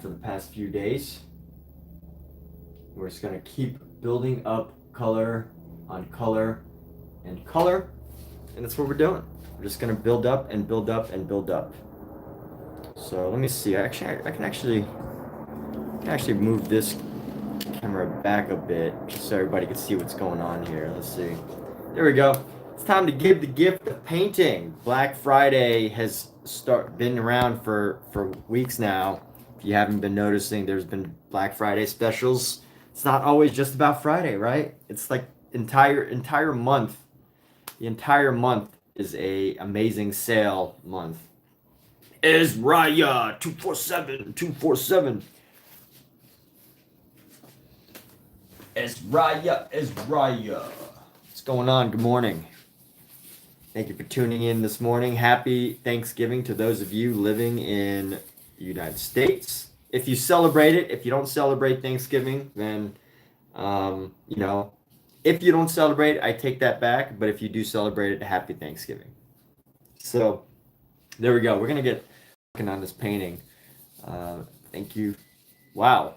for the past few days. We're just gonna keep building up color on color and color, and that's what we're doing. We're just gonna build up and build up and build up. So let me see. I can actually move this camera back a bit just so everybody can see what's going on here. Let's see. There we go. It's time to give the gift of painting. Black Friday has been around for weeks now. If you haven't been noticing, there's been Black Friday specials. It's not always just about Friday, right? It's like entire month. The entire month is a amazing sale month. Raya 247. Raya. What's going on? Good morning. Thank you for tuning in this morning. Happy Thanksgiving to those of you living in the United States. If you celebrate it, if you don't celebrate Thanksgiving, then, if you don't celebrate, I take that back. But if you do celebrate it, happy Thanksgiving. So there we go. We're going to get working on this painting. Thank you. Wow.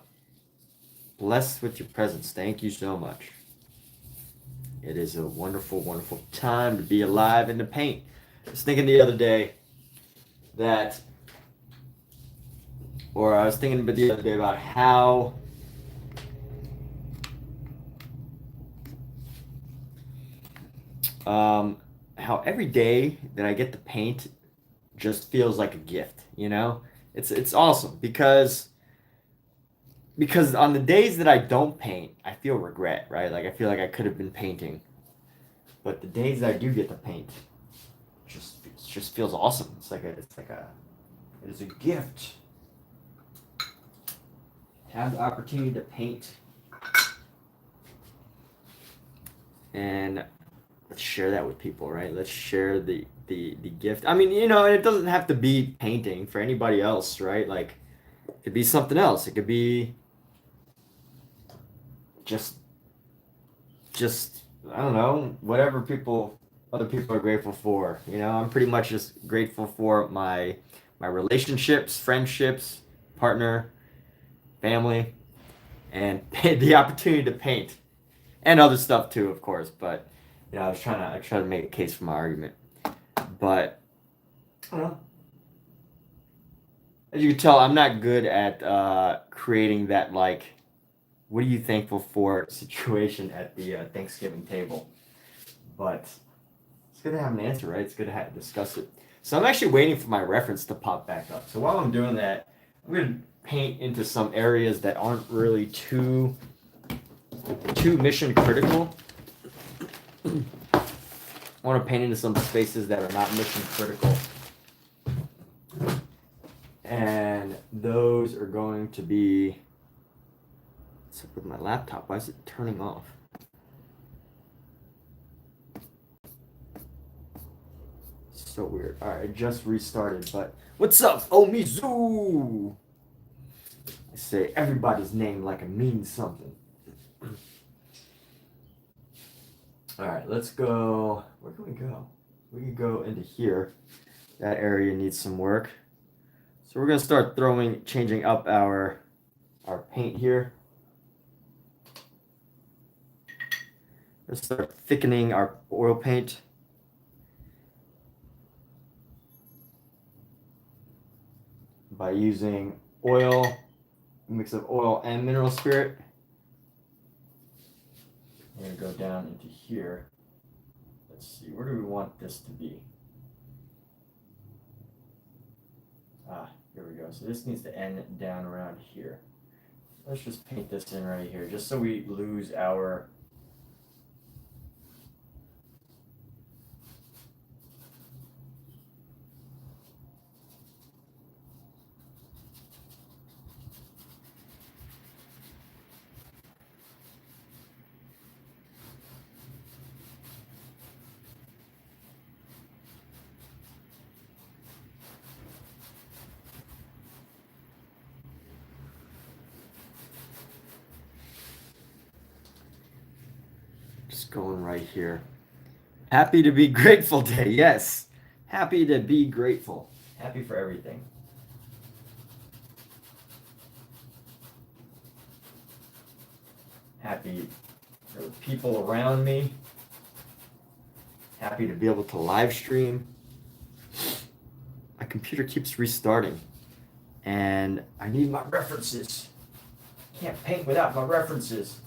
Blessed with your presence. Thank you so much. It is a wonderful, wonderful time to be alive and to paint. I was thinking the other day about how every day that I get to paint just feels like a gift, It's awesome because on the days that I don't paint, I feel regret, right? Like I feel like I could have been painting. But the days that I do get to paint, it just feels awesome. It is a gift. Have the opportunity to paint. And let's share that with people, right? Let's share the gift. I mean, it doesn't have to be painting for anybody else, right? Like it could be something else. It could be just I don't know, whatever other people are grateful for. I'm pretty much just grateful for my relationships, friendships, partner, family, and the opportunity to paint, and other stuff too, of course. But I try to make a case for my argument. But I don't know. As you can tell, I'm not good at creating that what are you thankful for situation at the Thanksgiving table. But it's good to have an answer, right? It's good to discuss it. So I'm actually waiting for my reference to pop back up. So while I'm doing that, I'm going to paint into some areas that aren't really too mission critical. I want to paint into some spaces that are not mission critical. And those are going to be... What's up with my laptop? Why is it turning off? So weird. Alright, I just restarted, but what's up, Omizu? I say everybody's name like it means something. Alright, let's go. Where can we go? We can go into here. That area needs some work. So we're gonna start changing up our paint here. Let's start thickening our oil paint. By using oil, a mix of oil and mineral spirit. I'm going to go down into here. Let's see, where do we want this to be? Here we go. So this needs to end down around here. Let's just paint this in right here, just so we lose our... going right here. Happy to be grateful day. Yes. Happy to be grateful. Happy for everything. happy there were people around me, happy to be able to live stream. My computer keeps restarting, and I need my references. Can't paint without my references.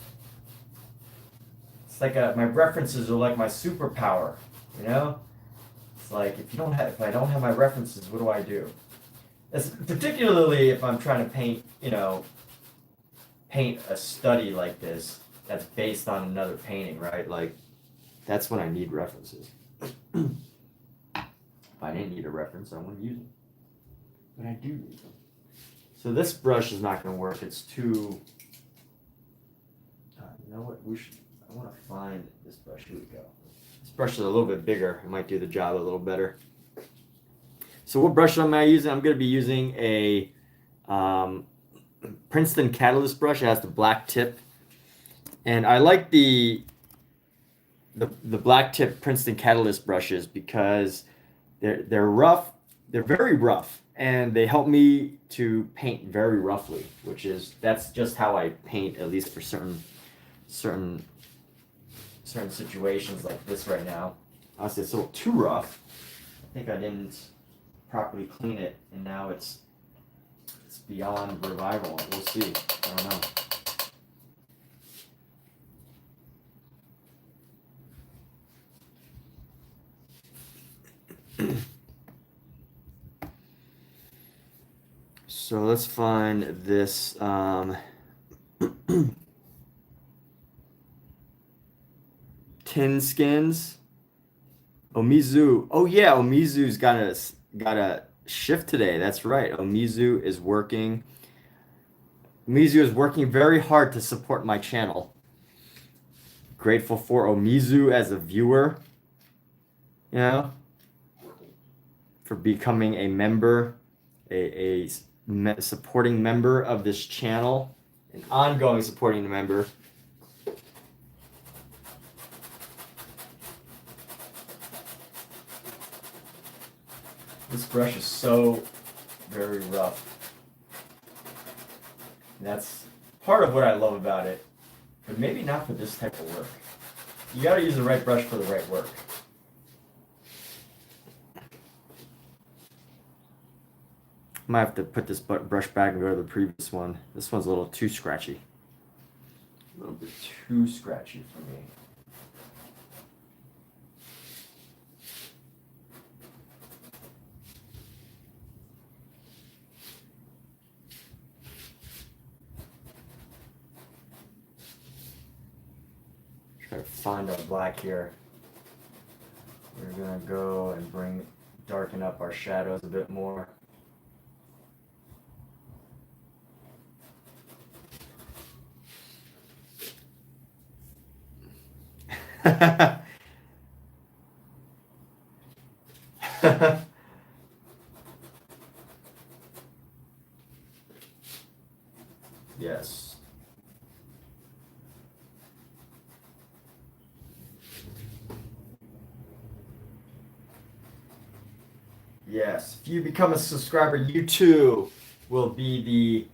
It's like my references are like my superpower, you know? It's like if I don't have my references, what do I do? Particularly if I'm trying to paint, paint a study like this that's based on another painting, right? Like that's when I need references. If I didn't need a reference, I wouldn't use it. But I do need them. So this brush is not going to work. It's too. You know what? I want to find this brush. Here we go. This brush is a little bit bigger. It might do the job a little better. So what brush am I using? I'm going to be using a Princeton Catalyst brush. It has the black tip, and I like the black tip Princeton Catalyst brushes because they're rough. They're very rough, and they help me to paint very roughly, that's just how I paint, at least for certain situations like this right now. Honestly, it's a little too rough. I think I didn't properly clean it, and now it's beyond revival. We'll see. I don't know. So let's find this Tin Skins. Omizu. Oh yeah, Omizu's got a shift today. That's right. Omizu is working very hard to support my channel. Grateful for Omizu as a viewer. For becoming a member, a supporting member of this channel, an ongoing supporting member. This brush is so very rough. And that's part of what I love about it, but maybe not for this type of work. You gotta use the right brush for the right work. Might have to put this brush back and go to the previous one. This one's a little too scratchy. A little bit too scratchy for me. Try to find our black here. We're gonna go and darken up our shadows a bit more. Yes. Yes. If you become a subscriber, you too will be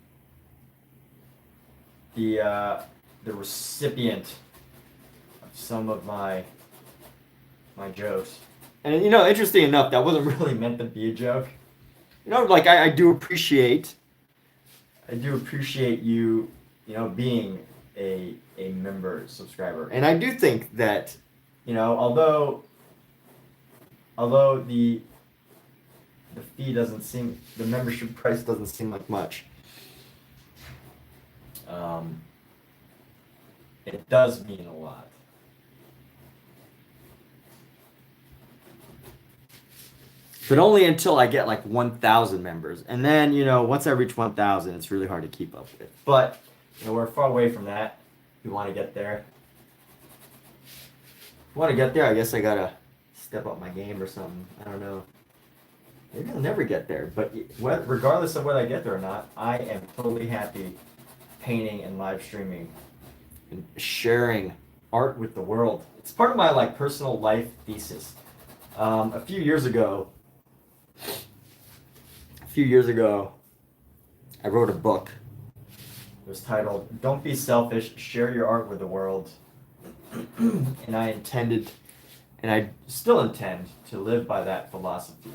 the recipient of some of my jokes. And interesting enough, that wasn't really meant to be a joke. Like I do appreciate you, being a member subscriber. And I do think that, although the fee the membership price doesn't seem like much, it does mean a lot. But only until I get like 1,000 members. And then, once I reach 1,000, it's really hard to keep up with. But, we're far away from that. If you want to get there. I guess I gotta step up my game or something. I don't know. Maybe I'll never get there. But regardless of whether I get there or not, I am totally happy painting and live streaming and sharing art with the world. It's part of my personal life thesis. A few years ago, I wrote a book. was titled "Don't Be Selfish, Share Your Art with the World." And I intended, and I still intend, to live by that philosophy.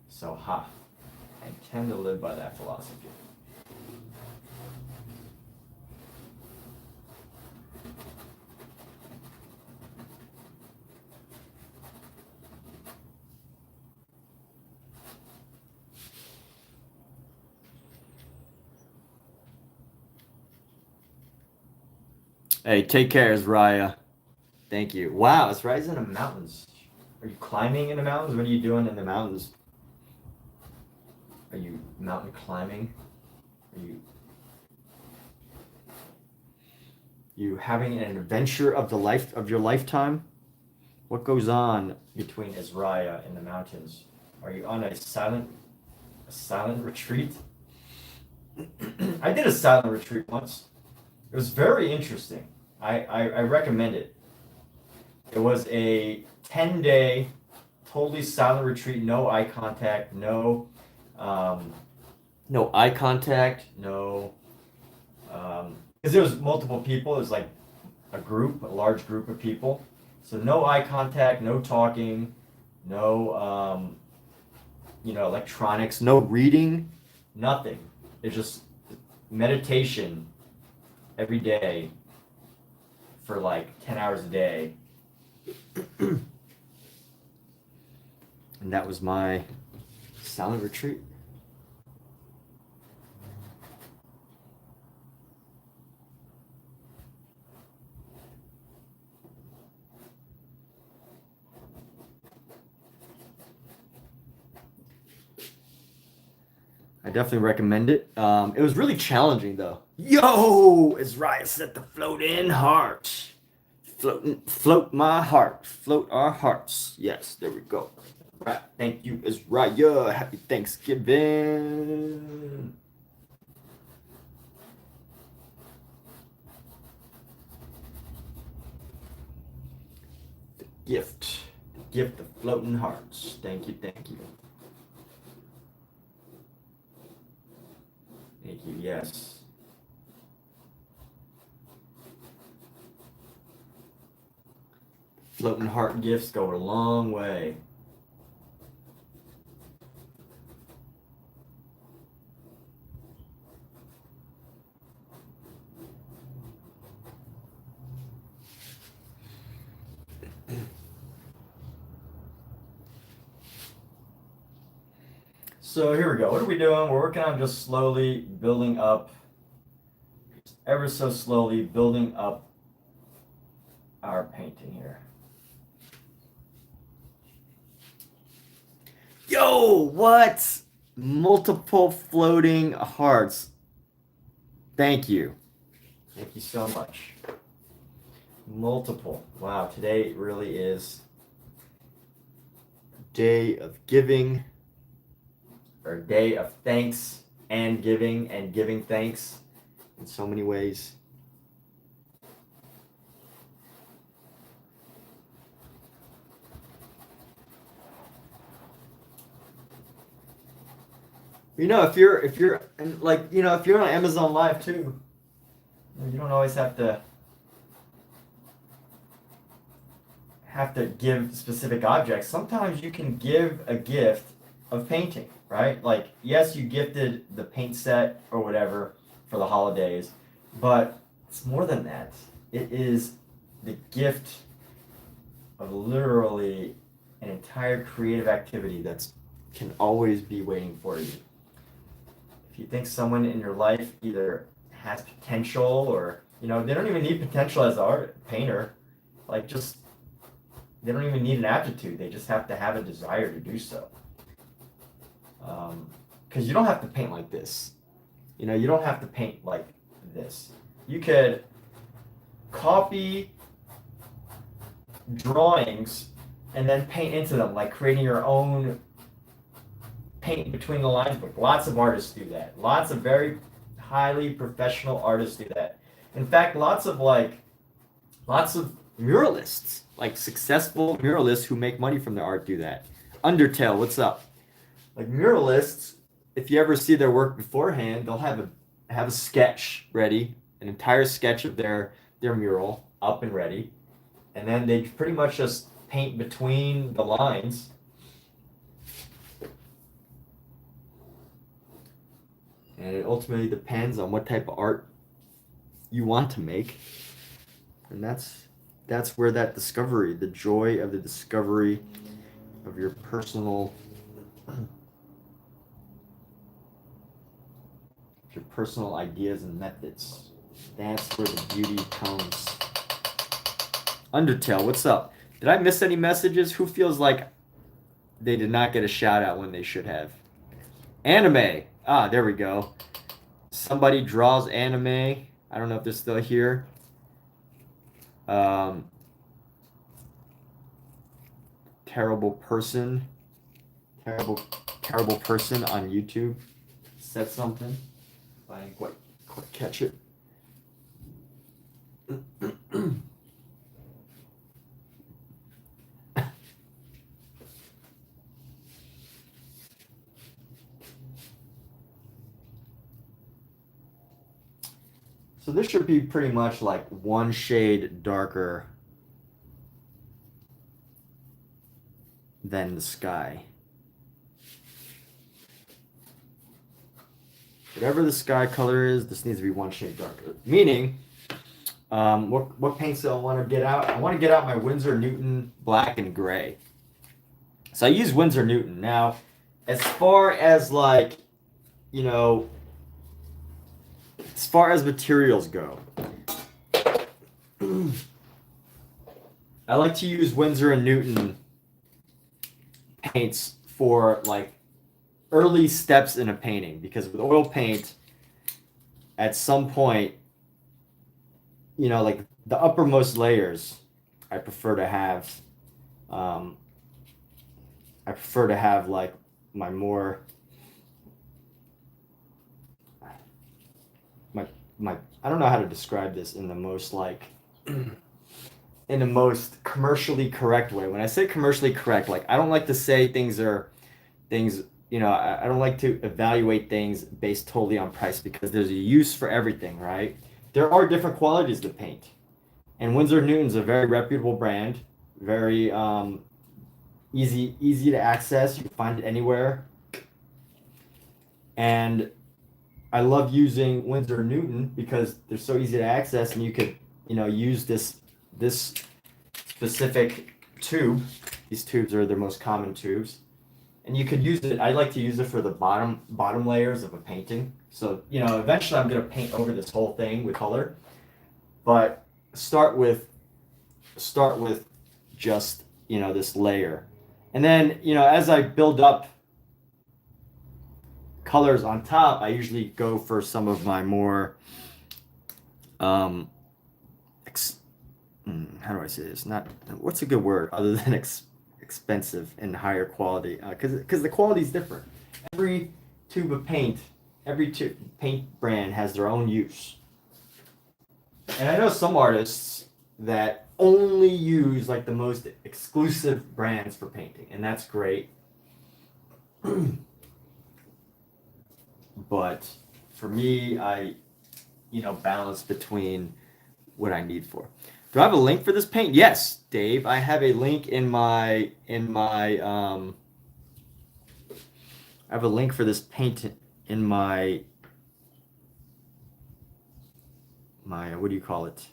So, I intend to live by that philosophy. Hey, take care, Azraya. Thank you. Wow, Azraya's in the mountains. Are you climbing in the mountains? What are you doing in the mountains? Are you mountain climbing? Are you having an adventure of the life of your lifetime? What goes on between Azraya and the mountains? Are you on a silent retreat? I did a silent retreat once. It was very interesting. I recommend it. It was a 10-day, totally silent retreat, no eye contact, no eye contact, no, because there was multiple people. It was like a large group of people. So no eye contact, no talking, no, electronics, no reading, nothing. It's just meditation every day for like 10 hours a day. And that was my silent retreat. I definitely recommend it. It was really challenging though. Yo, Azraya set the float in heart. Float my heart. Float our hearts. Yes, there we go. Right. Thank you, Azraya. Happy Thanksgiving. The gift of floating hearts. Thank you. Thank you, yes. Floating heart gifts go a long way. So here we go. What are we doing? We're working on just slowly building up, ever so slowly building up our painting here. Yo, what? Multiple floating hearts. Thank you. Thank you so much. Multiple. Wow, today really is a day of giving, or a day of thanks and giving thanks in so many ways. If you're and like, if you're on Amazon Live too, you don't always have to give specific objects. Sometimes you can give a gift of painting, right? Like, yes, you gifted the paint set or whatever for the holidays, but it's more than that. It is the gift of literally an entire creative activity that can always be waiting for you. If you think someone in your life either has potential, or they don't even need potential as an painter, like, just they don't even need an aptitude. They just have to have a desire to do so. Because you don't have to paint like this. You don't have to paint like this. You could copy drawings and then paint into them, like creating your own paint between the lines book. Lots of artists do that. Lots of very highly professional artists do that. In fact, lots of muralists, like successful muralists who make money from their art, do that. Undertale, what's up? Like, muralists if you ever see their work beforehand, they'll have a sketch ready, an entire sketch of their mural up and ready, and then they pretty much just paint between the lines. And it ultimately depends on what type of art you want to make. And that's where that discovery, the joy of the discovery of your personal ideas and methods. That's where the beauty comes. Undertale, what's up? Did I miss any messages? Who feels like they did not get a shout out when they should have? Anime. Ah, there we go. Somebody draws anime. I don't know if they're still here. Terrible person on YouTube said something. I didn't quite catch it. So this should be pretty much like one shade darker than the sky. Whatever the sky color is, this needs to be one shade darker. Meaning, what paints do I want to get out? I want to get out my Winsor Newton black and gray. So I use Winsor Newton. Now, as far as like, you know, as far as materials go, I like to use Winsor and Newton paints for like early steps in a painting, because with oil paint, at some point, you know, like the uppermost layers, I prefer to have like my more my I don't know how to describe this in the most like in the most commercially correct way. When I say commercially correct, like I don't like to say things, you know, I don't like to evaluate things based totally on price, because there's a use for everything, right? There are different qualities to paint. And Winsor Newton's a very reputable brand, very easy to access. You can find it anywhere. And I love using Winsor Newton because they're so easy to access, and you could, you know, use this specific tube. These tubes are their most common tubes. And you could use it, I like to use it for the bottom layers of a painting. So, you know, eventually I'm going to paint over this whole thing with color. But start with just, you know, this layer. And then, you know, as I build up colors on top, I usually go for some of my more, how do I say this? What's a good word other than expensive and higher quality? Because the quality is different. Every tube of paint, paint brand has their own use. And I know some artists that only use like the most exclusive brands for painting, and that's great. But for me, I, you know, balance between what I need for. Do I have a link for this paint? Yes, Dave. I have a link I have a link for this paint in my what do you call it?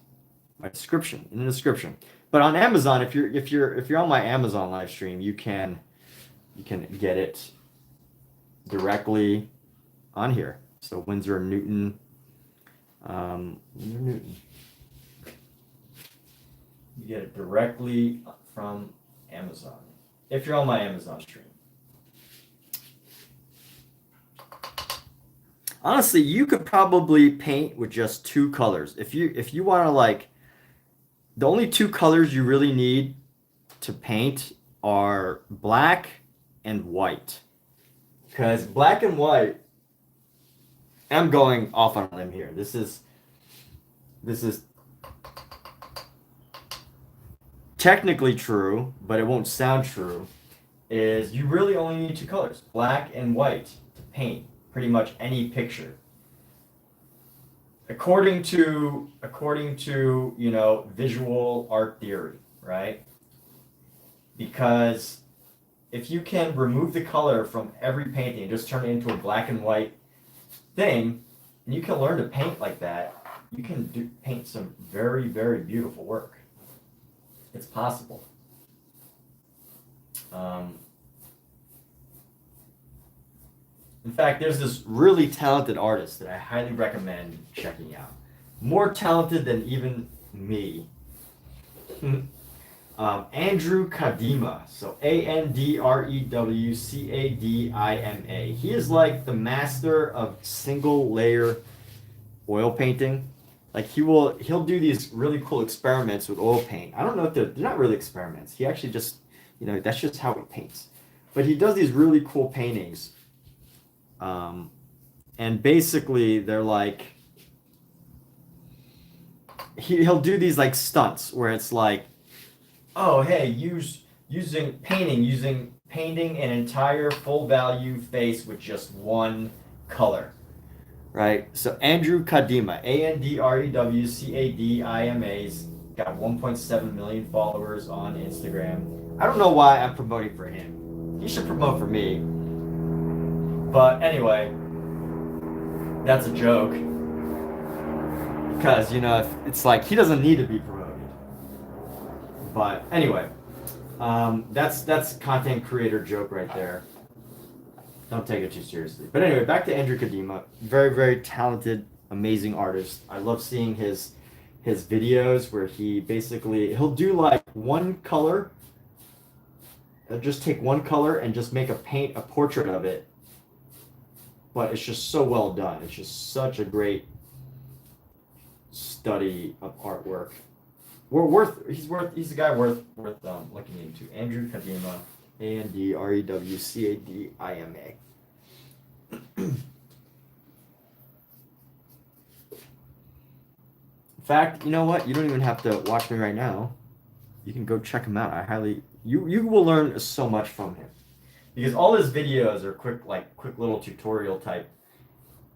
My description, in the description. But on Amazon, if you're on my Amazon live stream, you can get it directly on here. So Winsor Newton, You get it directly from Amazon if you're on my Amazon stream. Honestly, you could probably paint with just two colors. If you want to, like, the only two colors you really need to paint are black and white. Because black and white, I'm going off on a limb here. This is technically true, but it won't sound true, is you really only need two colors, black and white, to paint pretty much any picture. According to you know, visual art theory, right? Because if you can remove the color from every painting and just turn it into a black and white thing, and you can learn to paint like that, you can paint some very, very beautiful work. It's possible. In fact, there's this really talented artist that I highly recommend checking out. More talented than even me. Andrew Kadima. So Andrewcadima. He is like the master of single layer oil painting. Like he'll do these really cool experiments with oil paint. I don't know if they're not really experiments. He actually just, you know, that's just how he paints. But he does these really cool paintings. And basically they're like, he'll do these like stunts where it's like, oh hey, using painting an entire full value face with just one color, right? So Andrew Kadima, Andrewcadima, got 1.7 million followers on Instagram. I don't know why I'm promoting for him. He should promote for me. But anyway, that's a joke. Because, you know, it's like he doesn't need to be promoted. But anyway, that's content creator joke right there. Don't take it too seriously. But anyway, back to Andrew Kadima. Very, very talented, amazing artist. I love seeing his videos where he'll do like one color. He'll just take one color and just make a portrait of it. But it's just so well done. It's just such a great study of artwork. He's a guy worth looking into. Andrew Kadima, Andrewcadima. In fact, you know what? You don't even have to watch me right now. You can go check him out. You will learn so much from him. Because all his videos are quick little tutorial type.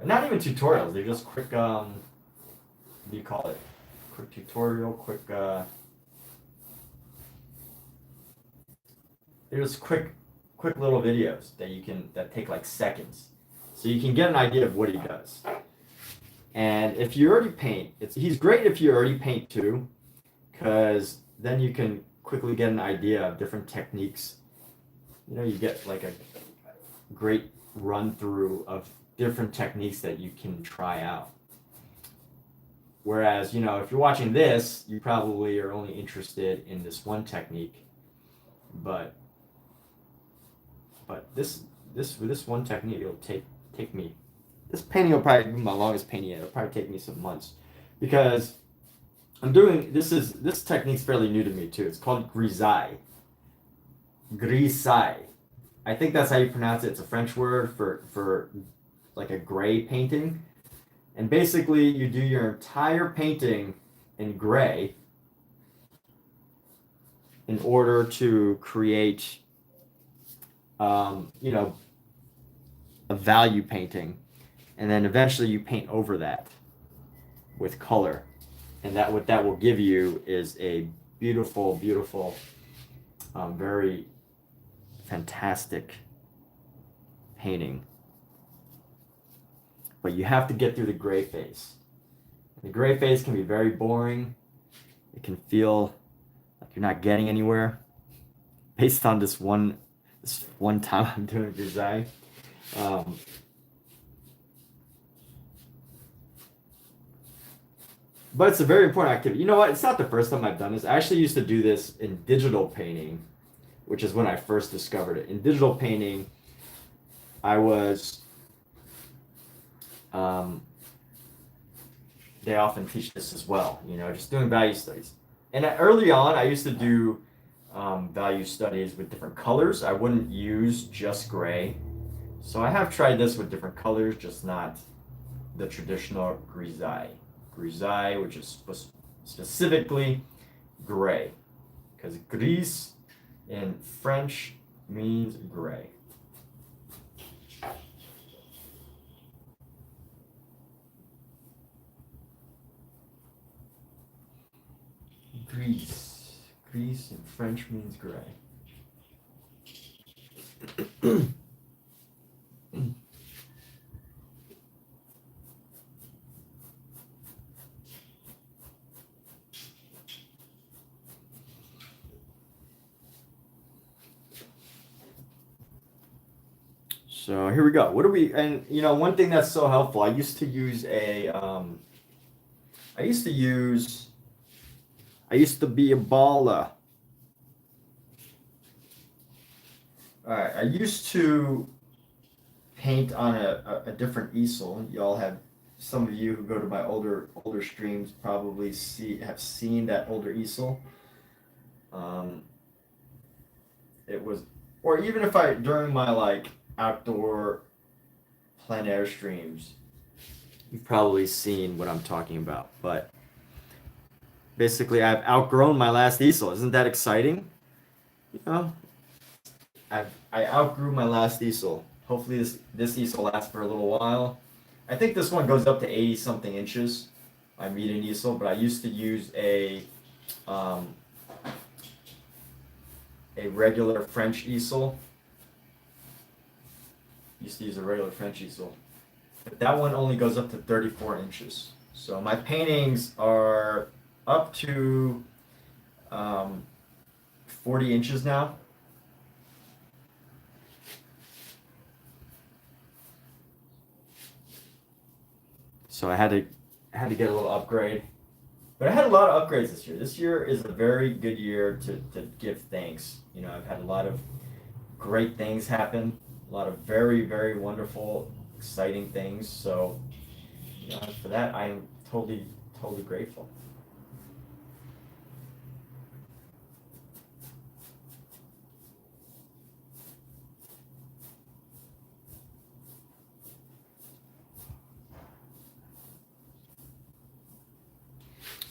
Not even tutorials, they're just quick, what do you call it? Quick tutorial, they're just quick little videos that take like seconds. So you can get an idea of what he does. And if you already paint, he's great if you already paint too, because then you can quickly get an idea of different techniques. You know, you get like a great run through of different techniques that you can try out. Whereas, you know, if you're watching this, you probably are only interested in this one technique. But this one technique, it'll take me. This painting will probably be my longest painting yet. It'll probably take me some months, because this technique's fairly new to me too. It's called grisaille. Grisaille. I think that's how you pronounce it. It's a French word for like a gray painting. And basically you do your entire painting in gray in order to create you know, a value painting. And then eventually you paint over that with color. And what that will give you is a beautiful, beautiful, very fantastic painting. But you have to get through the gray phase. The gray phase can be very boring. It can feel like you're not getting anywhere. Based on this one time I'm doing grisaille. But it's a very important activity. You know what? It's not the first time I've done this. I actually used to do this in digital painting, which is when I first discovered it. In digital painting, I was, they often teach this as well, you know, just doing value studies. And early on, I used to do value studies with different colors. I wouldn't use just gray. So I have tried this with different colors, just not the traditional grisaille. Grisaille, which is specifically gray, because gris in French means gray. Gris. Gris in French means gray. So here we go. What do we, and you know, one thing that's so helpful, I used to use I used to use, I used to be a baller. All right, I used to paint on a different easel. Y'all have, some of you who go to my older streams probably have seen that older easel. Um, it was, or even if I, during my like outdoor plein air streams, you've probably seen what I'm talking about. But basically, I've outgrown my last easel. Isn't that exciting? You know, I outgrew my last easel. Hopefully, this easel lasts for a little while. I think this one goes up to 80 something inches. My median easel, but I used to use um, a regular French easel. Used to use a regular French easel. But that one only goes up to 34 inches. So my paintings are up to 40 inches now. So I had to get a little upgrade. But I had a lot of upgrades this year. This year is a very good year to give thanks. You know, I've had a lot of great things happen, a lot of very, very wonderful, exciting things. So, you know, for that, I am totally, totally grateful.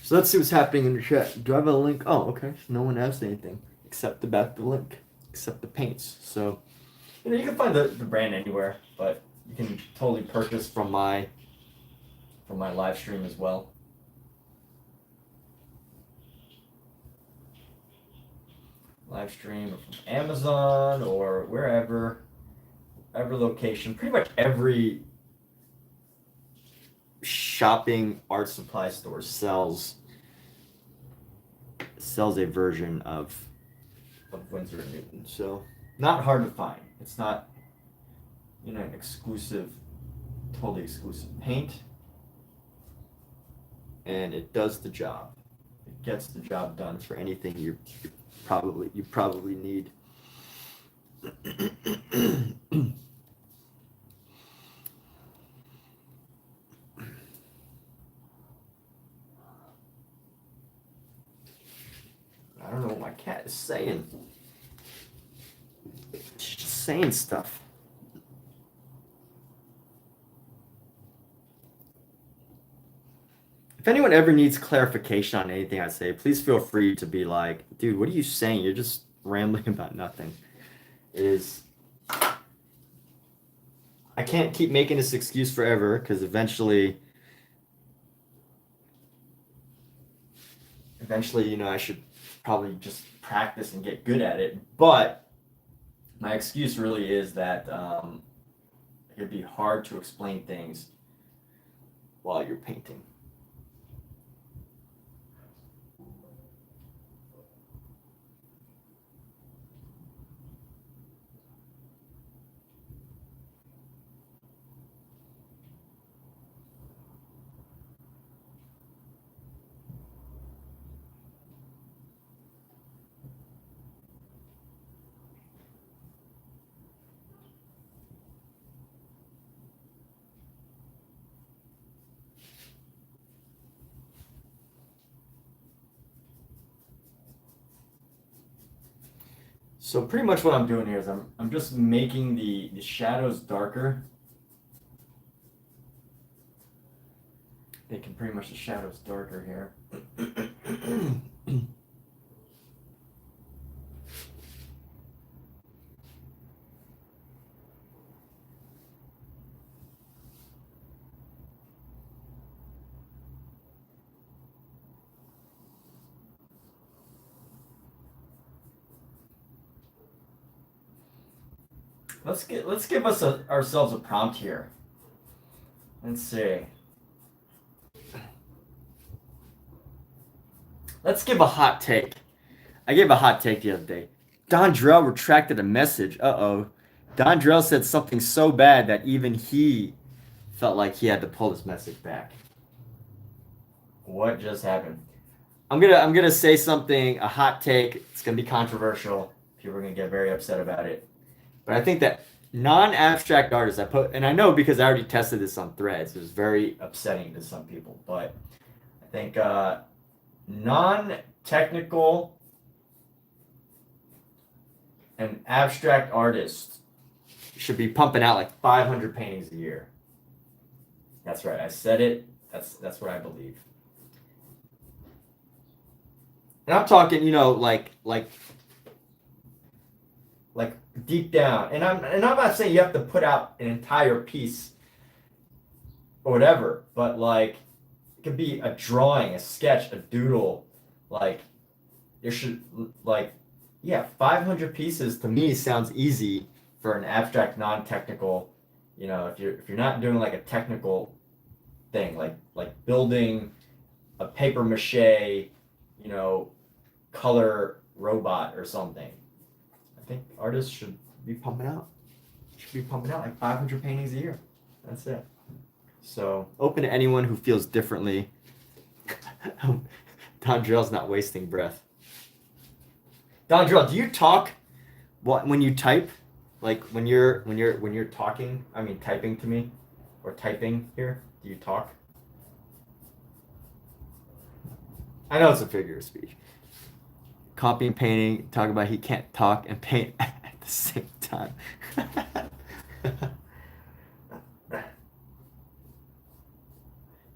So let's see what's happening in the chat. Do I have a link? Oh, okay. So no one asked anything except about the link, except the paints. So, you know, you can find the brand anywhere, but you can totally purchase from my live stream as well. Live stream or from Amazon or wherever, every location, pretty much every shopping art supply store sells a version of Winsor & Newton. So not hard to find. It's not, you know, an exclusive, totally exclusive paint, and it does the job. It gets the job done for anything you probably need. I don't know what my cat is saying. She's just saying stuff. If anyone ever needs clarification on anything I say, please feel free to be like, dude, what are you saying? You're just rambling about nothing. I can't keep making this excuse forever because eventually, you know, I should probably just practice and get good at it. But my excuse really is that it'd be hard to explain things while you're painting. So pretty much what I'm doing here is I'm just making the shadows darker. Making pretty much the shadows darker here. let's give ourselves a prompt here. Let's see. Let's give a hot take. I gave a hot take the other day. Don Drell retracted a message. Uh-oh. Don Drell said something so bad that even he felt like he had to pull his message back. What just happened? I'm gonna say something, a hot take. It's gonna be controversial. People are gonna get very upset about it. But I think that non-abstract artists, and I know because I already tested this on Threads, it was very upsetting to some people. But I think non-technical and abstract artists should be pumping out like 500 paintings a year. That's right. I said it. That's what I believe. And I'm talking, like deep down. And I'm not saying you have to put out an entire piece or whatever, but like it could be a drawing, a sketch, a doodle. Like there should 500 pieces to me sounds easy for an abstract, non-technical. If you're not doing like a technical thing, like building a paper mache, color robot or something. I think artists should be pumping out like 500 paintings a year. That's it. So open to anyone who feels differently. Don Drell's not wasting breath. Don Drell, do you talk when you type? Like when you're talking, I mean typing to me or typing here, do you talk? I know it's a figure of speech. Copy and painting, talk about he can't talk and paint at the same time.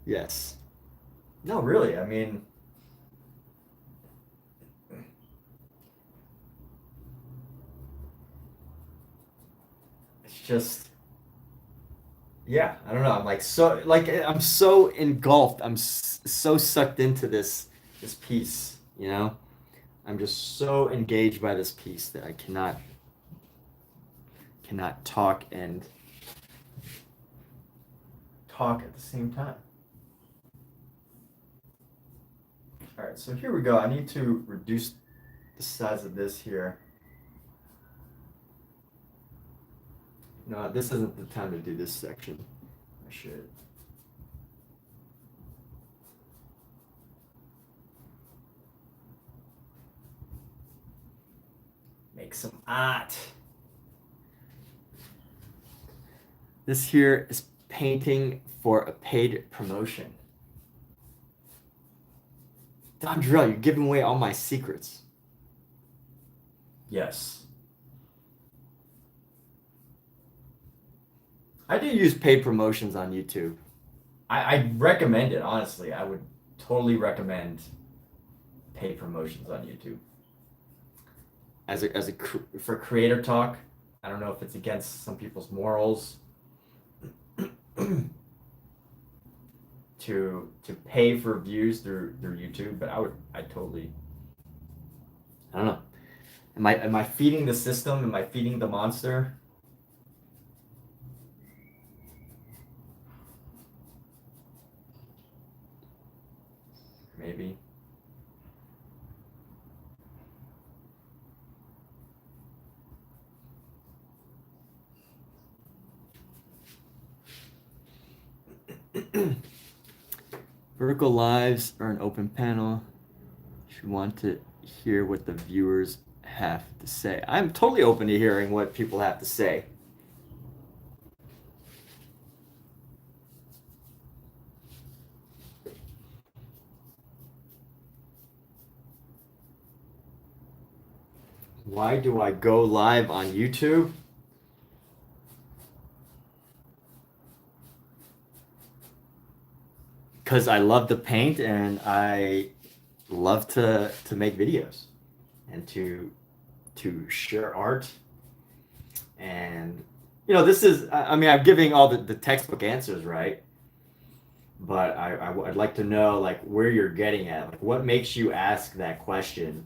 Yes. No, really. I mean, it's just, yeah, I don't know. I'm so engulfed. I'm so sucked into this piece, I'm just so engaged by this piece that I cannot talk and talk at the same time. All right, so here we go. I need to reduce the size of this here. No, this isn't the time to do this section. I should. Make some art. This here is painting for a paid promotion. Don Drell, you're giving away all my secrets. Yes. I do use paid promotions on YouTube. I recommend it, honestly. I would totally recommend paid promotions on YouTube. For creator talk, I don't know if it's against some people's morals to pay for views through YouTube, but I don't know. Am I feeding the system? Am I feeding the monster? Maybe. Vertical lives are an open panel. If you want to hear what the viewers have to say. I'm totally open to hearing what people have to say. Why do I go live on YouTube? Because I love to paint and I love to make videos and to share art. And this is, I mean, I'm giving all the textbook answers, right? But I'd like to know like where you're getting at, like what makes you ask that question.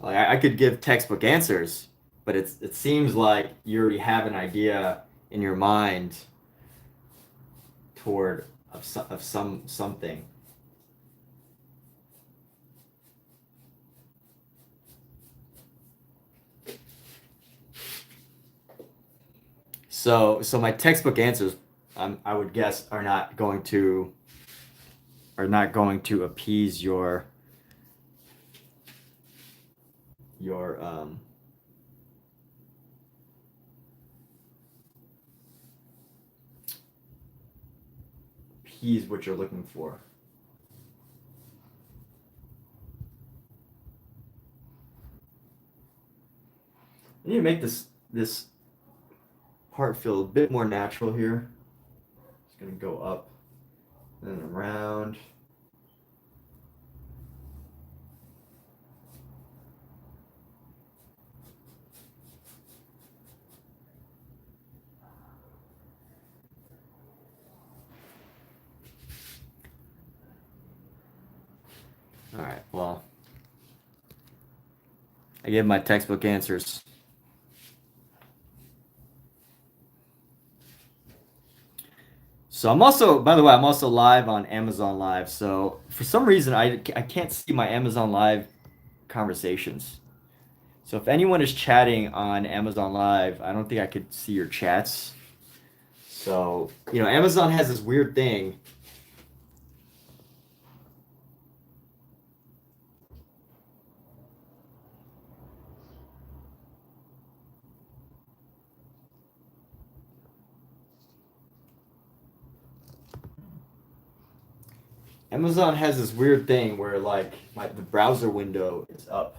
Like I could give textbook answers, but it seems like you already have an idea in your mind toward of something. So my textbook answers, I would guess, are not going to appease your appease what you're looking for. I need to make this part feel a bit more natural here. It's gonna go up and around. All right, well, I gave my textbook answers. So I'm also, by the way, I'm also live on Amazon Live. So for some reason, I can't see my Amazon Live conversations. So if anyone is chatting on Amazon Live, I don't think I could see your chats. So, Amazon has this weird thing. Amazon has this weird thing where like the browser window is up.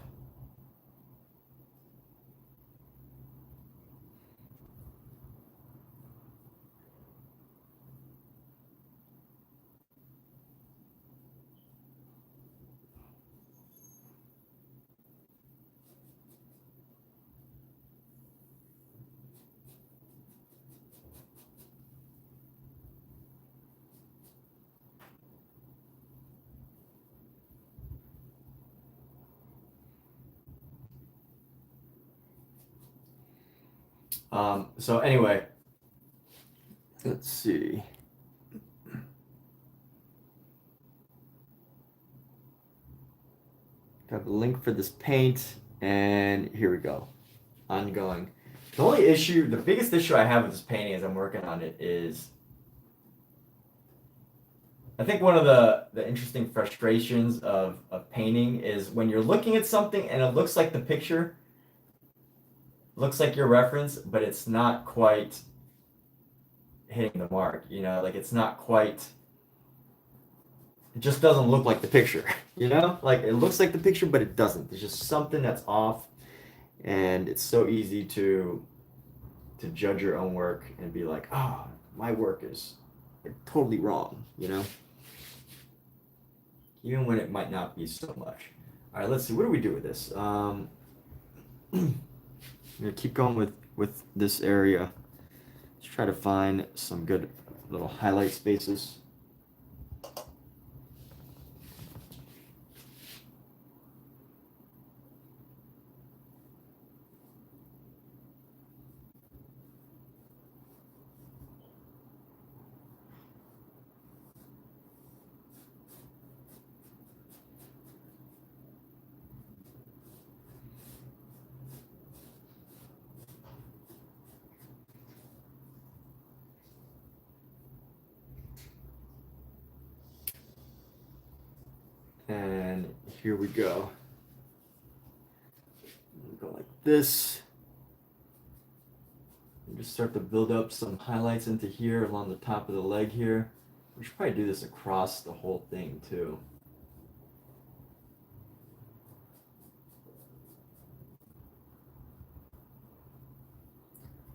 So anyway, let's see. Got the link for this paint, and here we go. Ongoing. The biggest issue I have with this painting as I'm working on it is, I think one of the interesting frustrations of painting is when you're looking at something and it looks like the picture, looks like your reference, but it's not quite hitting the mark, like it's not quite, it just doesn't look like the picture, like it looks like the picture, but it doesn't. There's just something that's off, and it's so easy to judge your own work and be like, oh, my work is like, totally wrong, even when it might not be so much. All right, let's see, what do we do with this? I'm gonna keep going with this area. Let's try to find some good little highlight spaces. And here we go. Go like this. And just start to build up some highlights into here along the top of the leg here. We should probably do this across the whole thing too.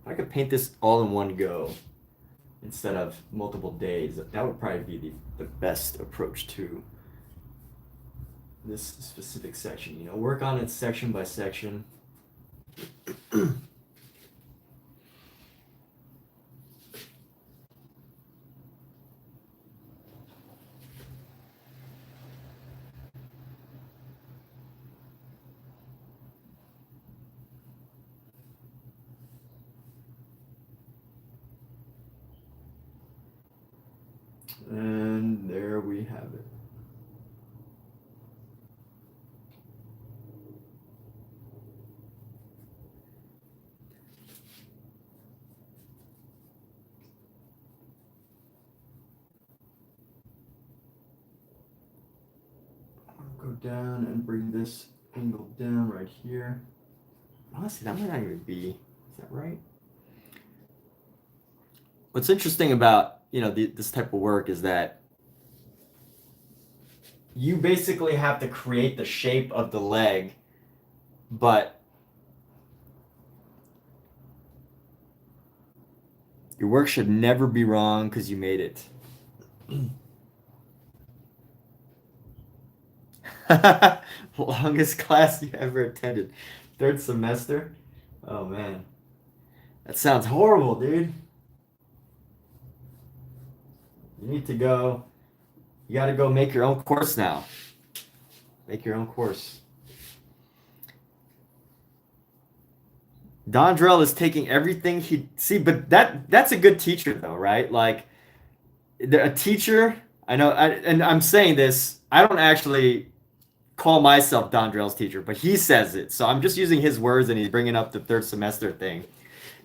If I could paint this all in one go instead of multiple days, that would probably be the best approach to this specific section. Work on it section by section. And there we have it. I'll go down and bring this angle down right here. Honestly, that might not even be. Is that right? What's interesting about this type of work is that you basically have to create the shape of the leg, but your work should never be wrong because you made it. Longest class you ever attended. Third semester? Oh man. That sounds horrible, dude. You need to go. You got to go make your own course now. Make your own course. Dondrell is taking everything he see, but that's a good teacher though, right? Like a teacher. I know, and I'm saying this. I don't actually call myself Dondrell's teacher, but he says it. So I'm just using his words, and he's bringing up the third semester thing.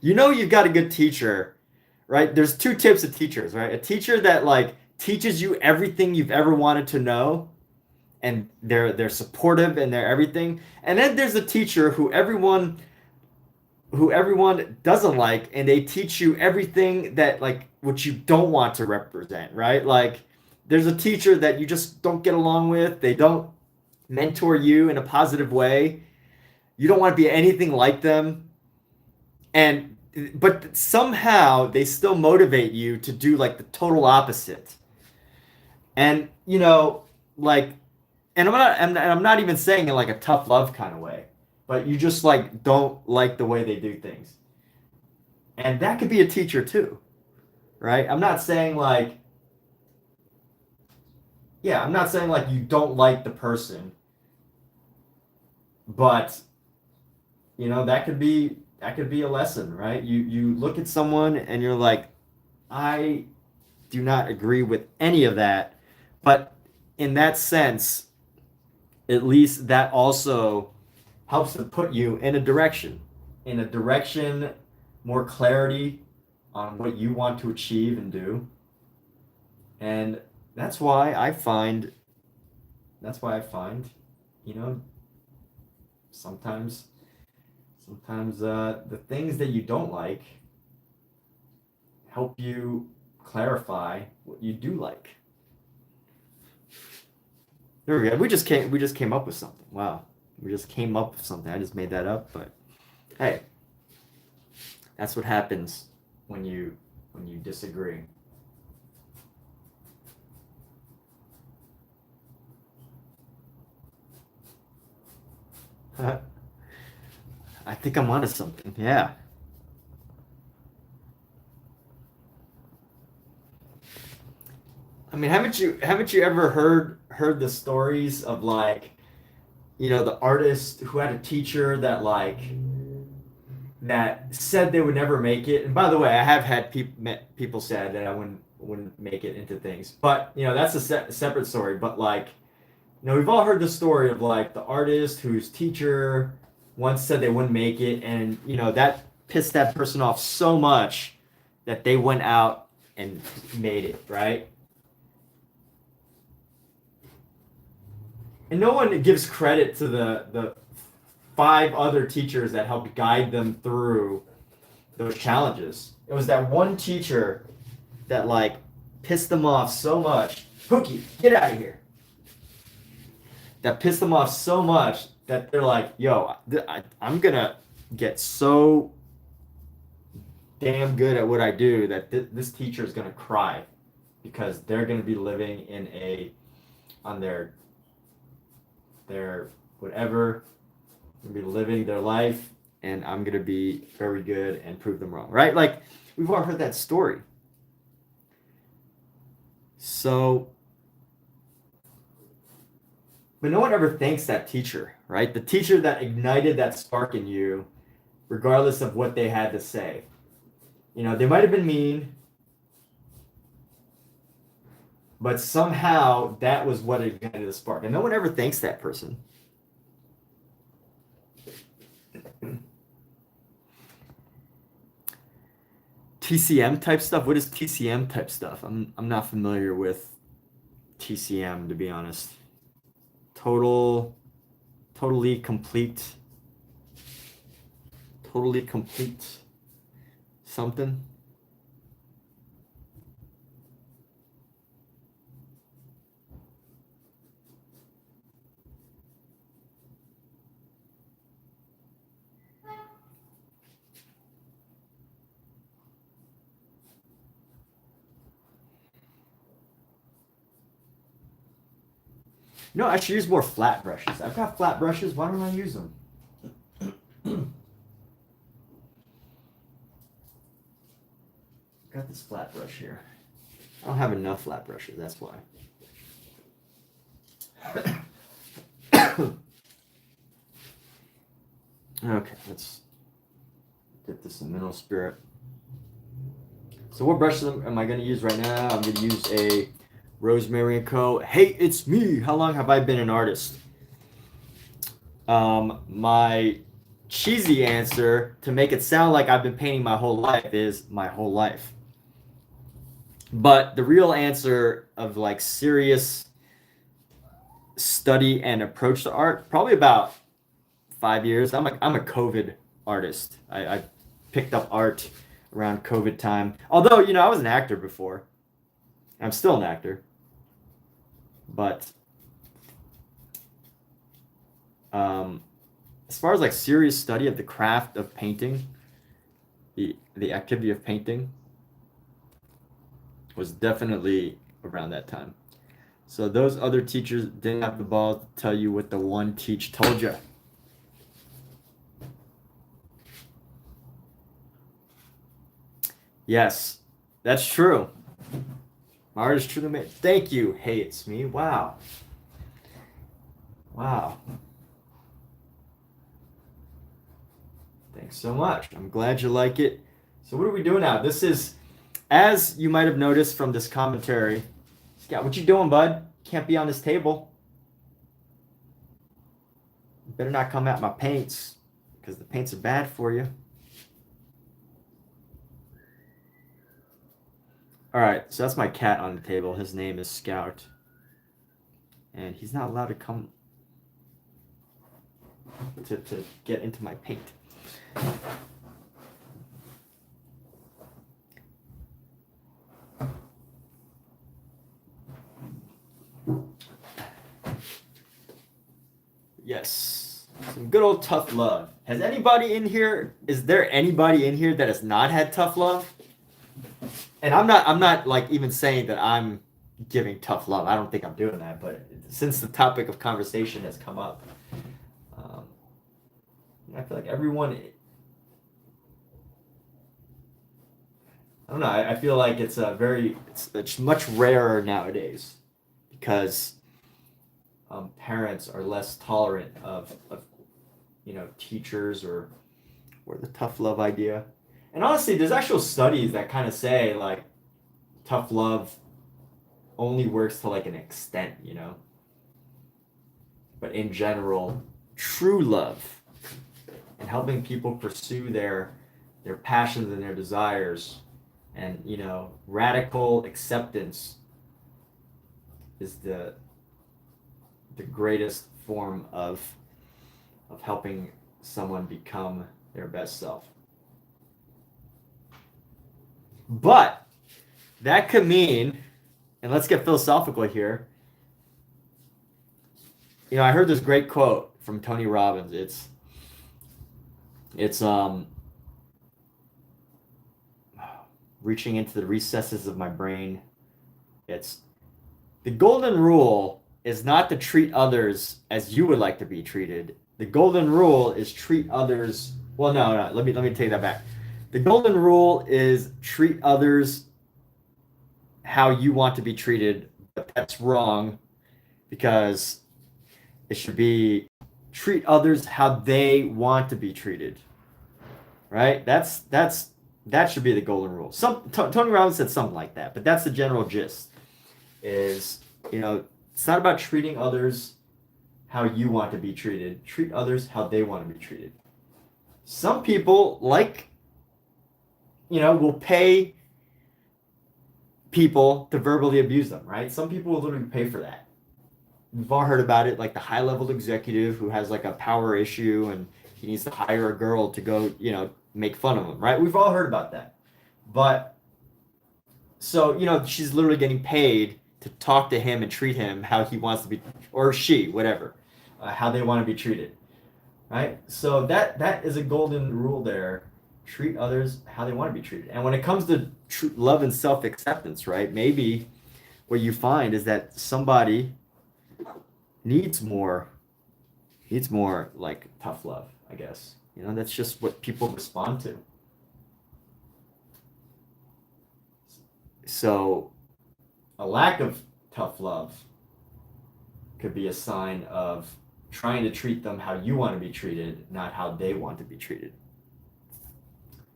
You've got a good teacher, right? There's two types of teachers, right? A teacher that like teaches you everything you've ever wanted to know, and they're supportive and they're everything. And then there's a teacher who everyone doesn't like, and they teach you everything that like what you don't want to represent, right? Like there's a teacher that you just don't get along with. They don't mentor you in a positive way. You don't want to be anything like them. And but somehow they still motivate you to do like the total opposite. And like and I'm not even saying in like a tough love kind of way, but you just like don't like the way they do things. And that could be a teacher too, right? I'm not saying like you don't like the person, but that could be a lesson, right? You look at someone and you're like, I do not agree with any of that, but in that sense, at least that also helps to put you in a direction, more clarity on what you want to achieve and do. And that's why I find, you know, sometimes the things that you don't like help you clarify what you do like. There we go. We just came up with something. Wow. We just came up with something. I just made that up, but hey, that's what happens when you disagree. I think I'm onto something. Yeah. I mean, haven't you ever heard the stories of like, the artist who had a teacher that said they would never make it. And by the way, I have had people said that I wouldn't make it into things. But, that's a separate story, but like, we've all heard the story of like the artist whose teacher once said they wouldn't make it, and that pissed that person off so much that they went out and made it, right? And no one gives credit to the five other teachers that helped guide them through those challenges. It was that one teacher that like pissed them off so much. Pookie, get out of here. That pissed them off so much that they're like, yo, I'm gonna get so damn good at what I do that this teacher is gonna cry because they're gonna be living on their whatever, gonna be living their life, and I'm gonna be very good and prove them wrong, right? Like we've all heard that story. So, but no one ever thanks that teacher, right? The teacher that ignited that spark in you, regardless of what they had to say. They might have been mean. But somehow that was what ignited the spark. And no one ever thanks that person. TCM type stuff? What is TCM type stuff? I'm not familiar with TCM, to be honest. Totally complete something. No, I should use more flat brushes. I've got flat brushes. Why don't I use them? Got this flat brush here. I don't have enough flat brushes. That's why. Okay, let's get this in mineral spirit. So what brushes am I going to use right now? I'm going to use a Rosemary & Co. Hey, it's me. How long have I been an artist? My cheesy answer to make it sound like I've been painting my whole life is my whole life. But the real answer of like serious study and approach to art, probably about 5 years. I'm a COVID artist. I picked up art around COVID time. Although, you know, I was an actor before. I'm still an actor. But as far as like serious study of the craft of painting, the activity of painting was definitely around that time. So those other teachers didn't have the balls to tell you what the one teach told you. Yes, that's true. My art is truly made. Thank you. Hey, it's me. Wow. Wow. Thanks so much. I'm glad you like it. So what are we doing now? This is, as you might have noticed from this commentary, Scott, what you doing, bud? Can't be on this table. You better not come at my paints, because the paints are bad for you. All right, so that's my cat on the table. His name is Scout. And he's not allowed to come to get into my paint. Yes, some good old tough love. Has anybody in here, is there anybody in here that has not had tough love? And I'm not like even saying that I'm giving tough love. I don't think I'm doing that, but since the topic of conversation has come up, I feel like everyone, I don't know, I feel like it's much rarer nowadays because parents are less tolerant of you know, teachers or the tough love idea. And honestly, there's actual studies that kind of say like tough love only works to like an extent, you know. But in general, true love and helping people pursue their passions and their desires, and you know, radical acceptance is the greatest form of helping someone become their best self. But that could mean, and let's get philosophical here. You know, I heard this great quote from Tony Robbins. It's reaching into the recesses of my brain. It's the golden rule is not to treat others as you would like to be treated. The golden rule is treat others. Well, no. Let me take that back. The golden rule is treat others how you want to be treated, but that's wrong because it should be treat others how they want to be treated. Right? That should be the golden rule. Tony Robbins said something like that, but that's the general gist. is, it's not about treating others how you want to be treated. Treat others how they want to be treated. Some people will pay people to verbally abuse them, right? Some people will literally pay for that. We've all heard about it, like the high level executive who has like a power issue and he needs to hire a girl to go, make fun of him, right? We've all heard about that. But so, she's literally getting paid to talk to him and treat him how he wants to be, or she, whatever, how they want to be treated, right? So that is a golden rule there. Treat others how they want to be treated. And when it comes to love and self-acceptance, right? Maybe what you find is that somebody needs more like tough love, I guess. That's just what people respond to. So a lack of tough love could be a sign of trying to treat them how you want to be treated, not how they want to be treated.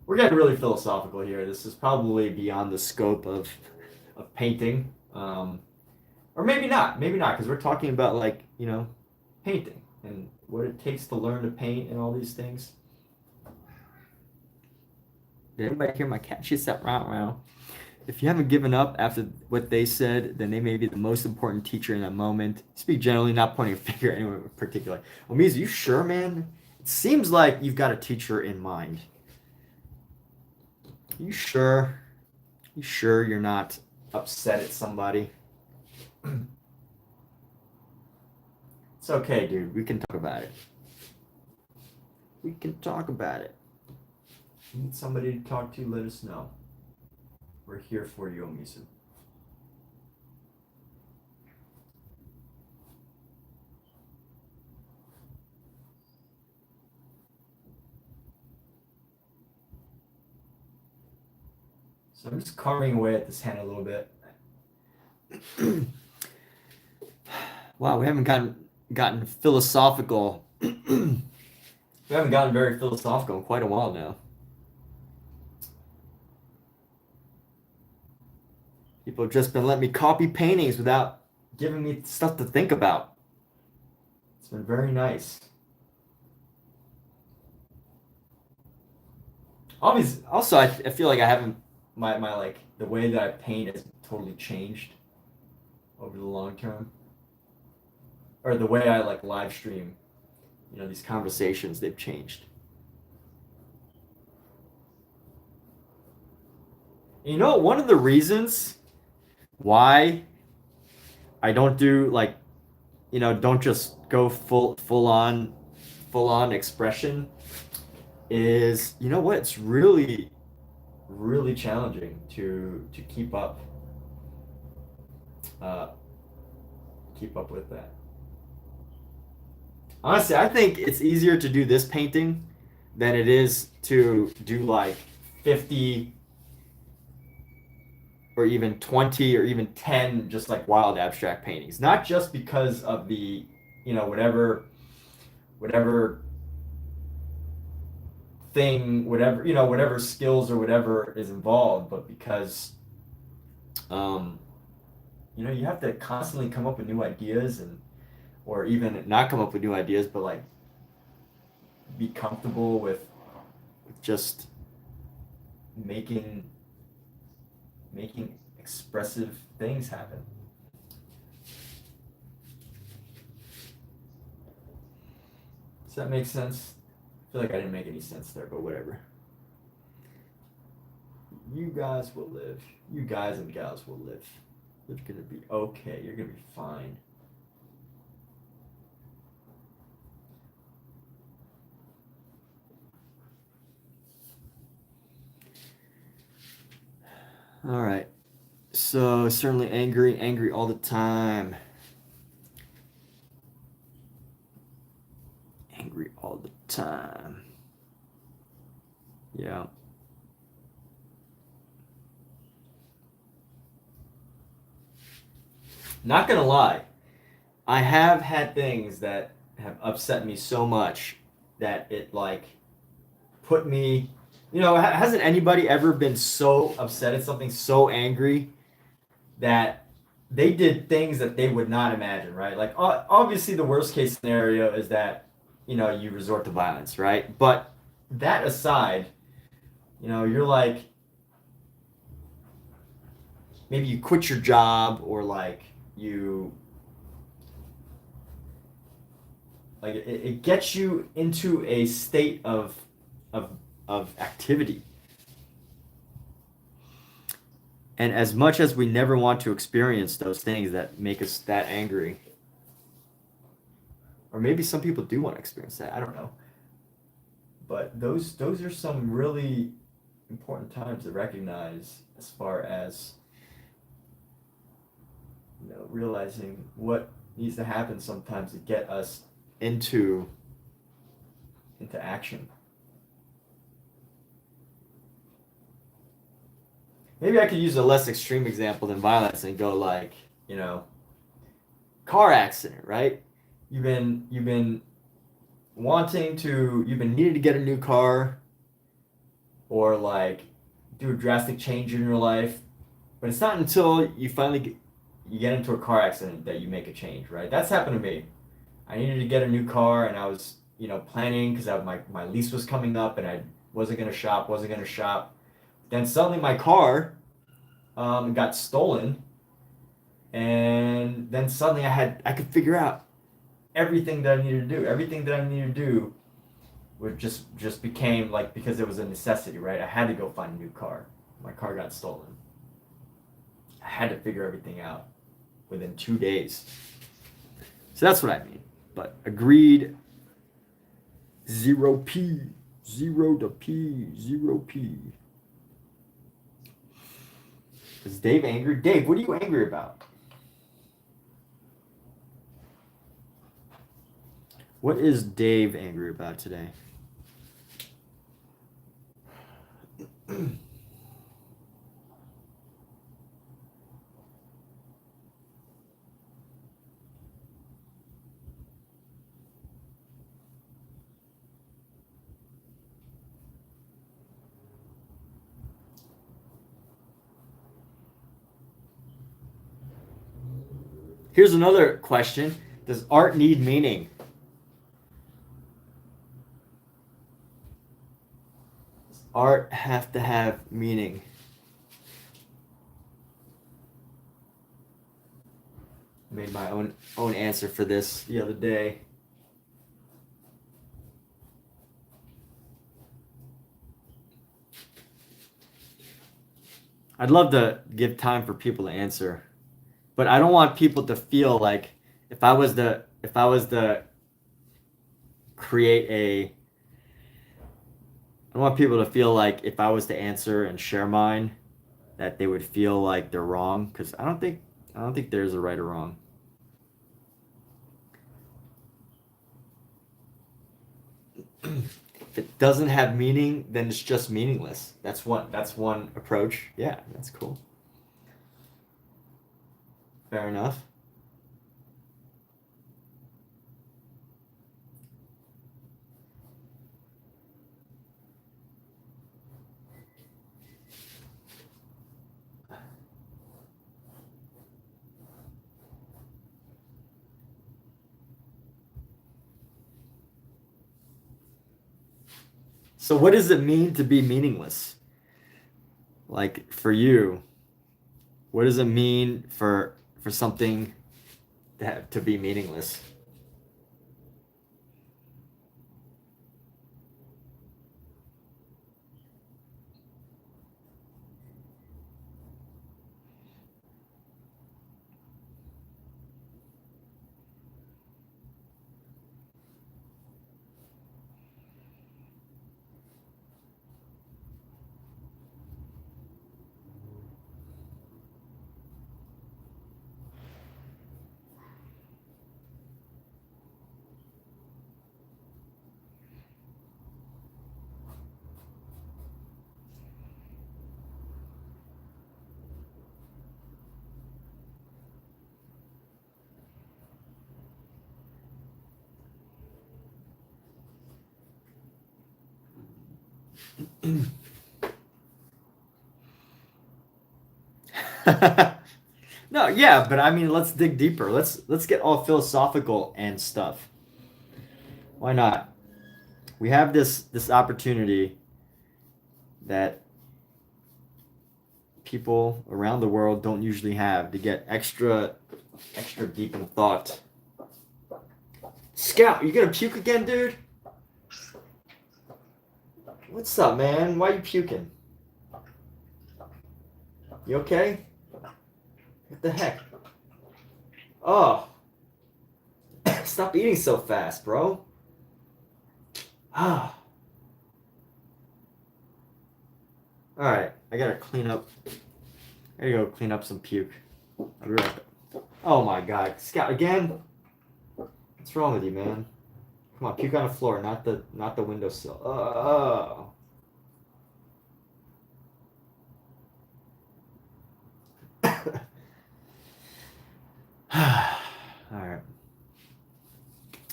We're getting really philosophical here. This is probably beyond the scope of painting. Or maybe not, because we're talking about painting and what it takes to learn to paint and all these things. Did anybody hear my cat? She said, "Row, row." If you haven't given up after what they said, then they may be the most important teacher in that moment. Speak generally, not pointing a finger at anyone in particular. Well, Miz, you sure, man? It seems like you've got a teacher in mind. You sure? You sure you're not upset at somebody? It's okay, dude. We can talk about it. We can talk about it. If you need somebody to talk to, let us know. We're here for you, Omisu. So I'm just carving away at this hand a little bit. Wow, we haven't gotten philosophical. We haven't gotten very philosophical in quite a while now. People have just been letting me copy paintings without giving me stuff to think about. It's been very nice. Obviously, also, I feel like I haven't my like the way that I paint has totally changed over the long term, or the way I live stream. These conversations, they've changed. One of the reasons why I don't do don't just go full on expression is, what, it's really challenging to keep up with that. Honestly, I think it's easier to do this painting than it is to do 50 or even 20 or even 10 just wild abstract paintings. Not just because of the, whatever thing, whatever skills or whatever is involved, but because you have to constantly come up with new ideas, or even not come up with new ideas, but be comfortable with just making expressive things happen. Does that make sense? I feel like I didn't make any sense there, but whatever. You guys will live. You guys and gals will live. You're gonna be okay. You're gonna be fine. All right. So certainly angry all the time. Angry all the time. Yeah. Not gonna lie, I have had things that have upset me so much that it put me, hasn't anybody ever been so upset at something, so angry that they did things that they would not imagine, right? Like obviously the worst case scenario is that, you resort to violence, right? But that aside, you're like, maybe you quit your job, or like you, like it gets you into a state of of activity. And as much as we never want to experience those things that make us that angry, or maybe some people do want to experience that, I don't know. But those are some really important times to recognize, as far as, realizing what needs to happen sometimes to get us into action. Maybe I could use a less extreme example than violence and go like, car accident, right? You've been you've been needing to get a new car, or like do a drastic change in your life, but it's not until you get into a car accident that you make a change, right? That's happened to me. I needed to get a new car, and I was, planning, because my lease was coming up, and I wasn't gonna shop. Then suddenly my car got stolen, and then suddenly I could figure out everything that I needed to do. Everything that I needed to do would just became like, because it was a necessity, right? I had to go find a new car. My car got stolen. I had to figure everything out within 2 days. So that's what I mean. But agreed. 0p. 0 to p. 0p. Is Dave angry? Dave, what are you angry about? What is Dave angry about today? Here's another question. Does art need meaning? Does art have to have meaning? I made my own answer for this the other day. I'd love to give time for people to answer, but I don't want people to feel like, if I was to create a I don't want people to feel like, if I was to answer and share mine, that they would feel like they're wrong, because I don't think there's a right or wrong. If it doesn't have meaning, then it's just meaningless. That's one approach. Yeah, that's cool. Fair enough. So what does it mean to be meaningless? Like, for you, what does it mean for something to be meaningless? No, yeah, but I mean, let's dig deeper. Let's get all philosophical and stuff. Why not? We have this opportunity that people around the world don't usually have to get extra deep in thought. Scout, you gonna puke again, dude? What's up, man? Why are you puking? You okay? What the heck? Oh, stop eating so fast, bro. Ah. All right, I gotta clean up. I gotta go clean up some puke. I'll be right back. Oh my God, Scout again? What's wrong with you, man? Come on, puke on the floor, not the windowsill. Oh. All right.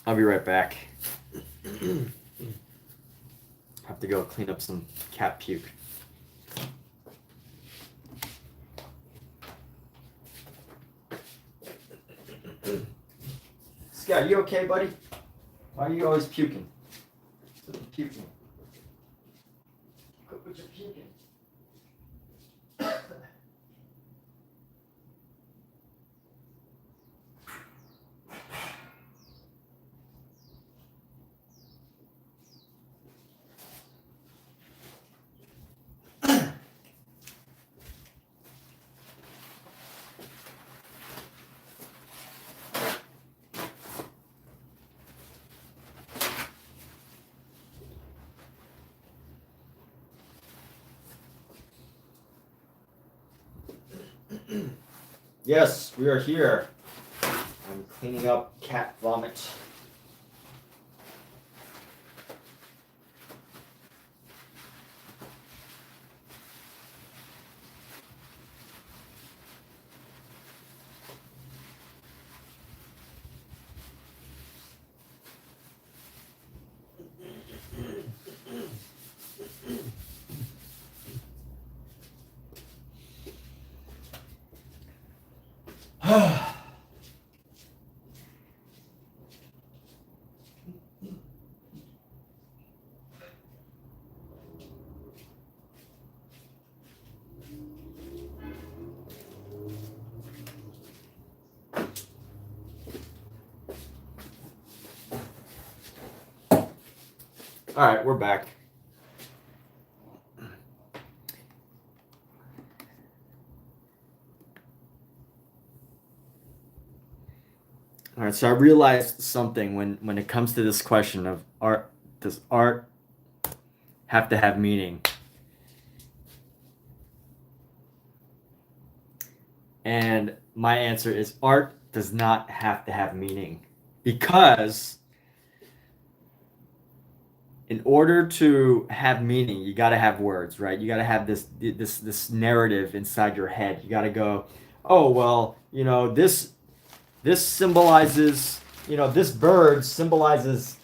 I'll be right back. Have to go clean up some cat puke. Scott, you okay, buddy? Why are you always puking? Puking. Quit with your puking. Yes, we are here. I'm cleaning up cat vomit. All right, we're back. All right, so I realized something when it comes to this question of art. Does art have to have meaning? And my answer is art does not have to have meaning, because in order to have meaning, you got to have words, right? You got to have this narrative inside your head. You got to go, oh well, this symbolizes, this bird symbolizes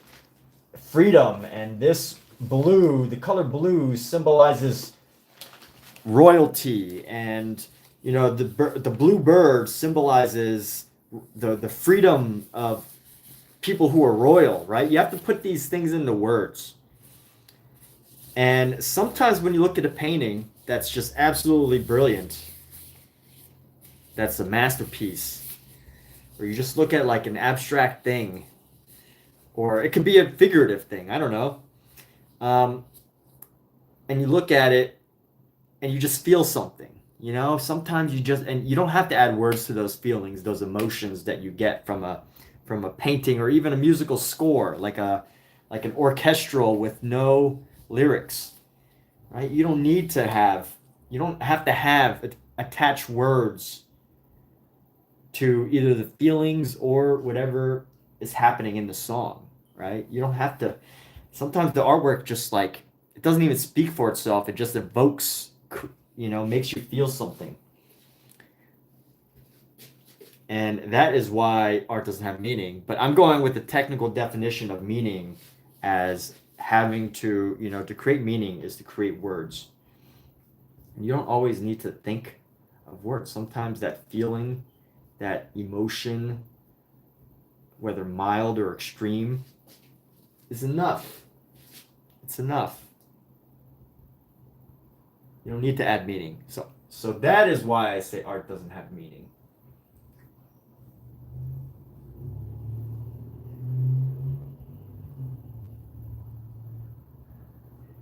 freedom, and this blue, the color blue, symbolizes royalty, and the blue bird symbolizes the freedom of people who are royal, right? You have to put these things into words. And sometimes when you look at a painting that's just absolutely brilliant, that's a masterpiece, or you just look at like an abstract thing, or it could be a figurative thing, I don't know. And you look at it and you just feel something, sometimes and you don't have to add words to those feelings, those emotions that you get from a painting, or even a musical score, like an orchestral with no lyrics, right? You don't have to have attached words to either the feelings or whatever is happening in the song, right? You don't have to. Sometimes the artwork just it doesn't even speak for itself. It just evokes, makes you feel something. And that is why art doesn't have meaning. But I'm going with the technical definition of meaning as having to create meaning is to create words. And you don't always need to think of words. Sometimes that feeling, that emotion, whether mild or extreme, is enough. It's enough. You don't need to add meaning. So that is why I say art doesn't have meaning.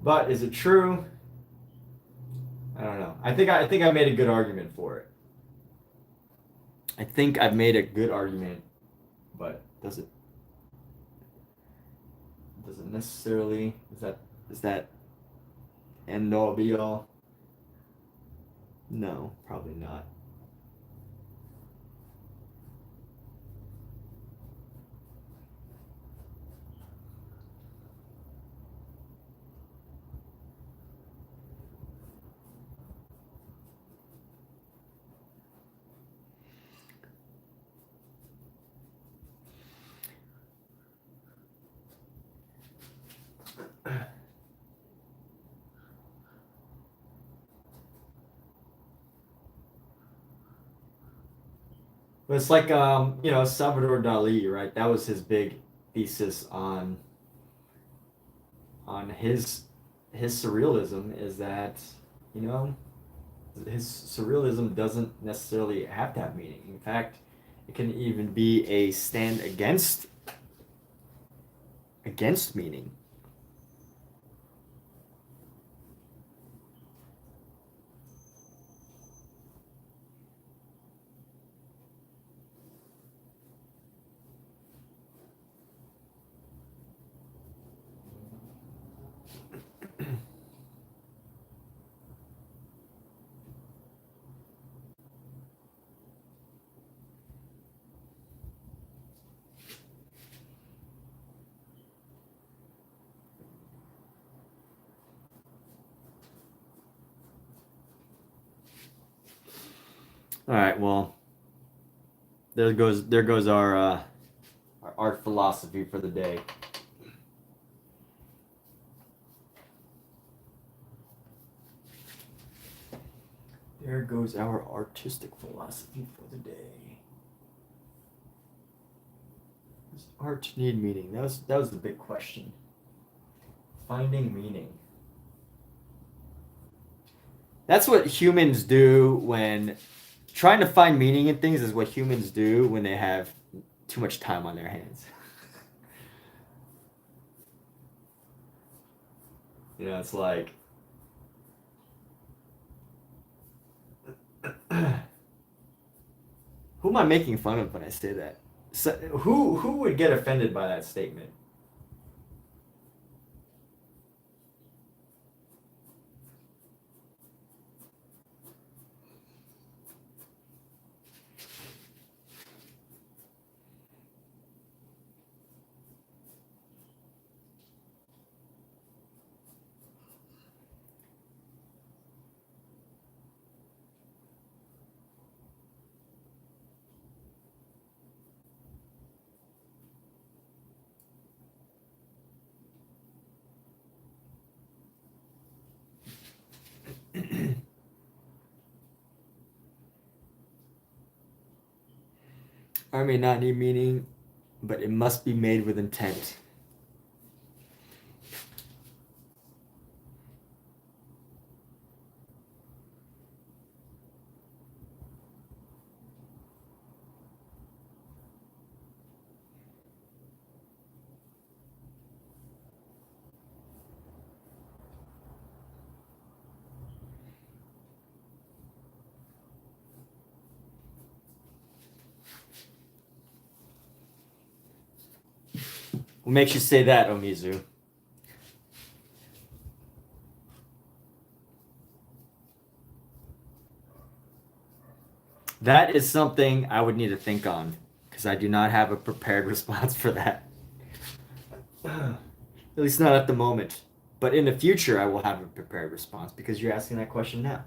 But is it true? I don't know. I think I made a good argument for it. I think I've made a good argument, but does it necessarily is that end all be all? No, probably not. But it's like Salvador Dali, right? That was his big thesis on his surrealism is that, you know, his surrealism doesn't necessarily have to have meaning. In fact, it can even be a stand against meaning. All right, well, there goes our art philosophy for the day. There goes our artistic philosophy for the day. Does art need meaning? That was the big question. Finding meaning. That's what humans do when trying to find meaning in things is what humans do when they have too much time on their hands. It's like who am I making fun of when I say that? So, who would get offended by that statement? Art may not need meaning, but it must be made with intent. What makes you say that, Omizu? That is something I would need to think on because I do not have a prepared response for that. At least not at the moment. But in the future, I will have a prepared response because you're asking that question now.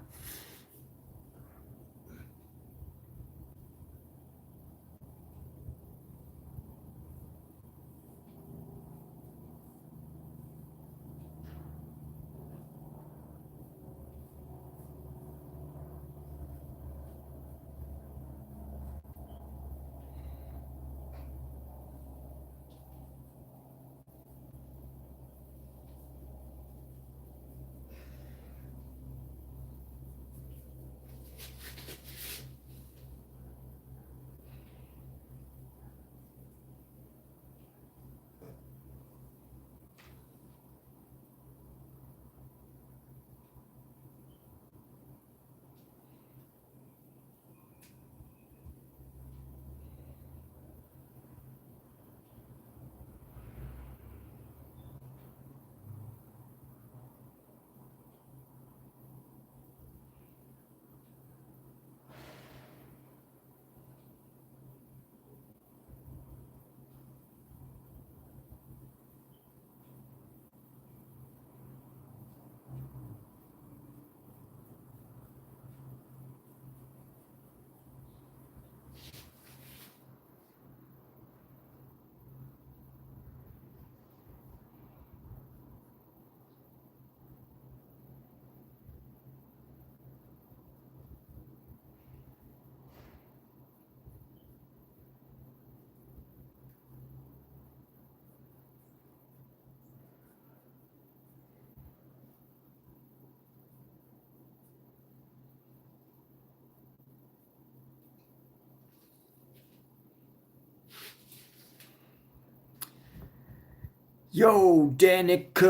Yo, Danica.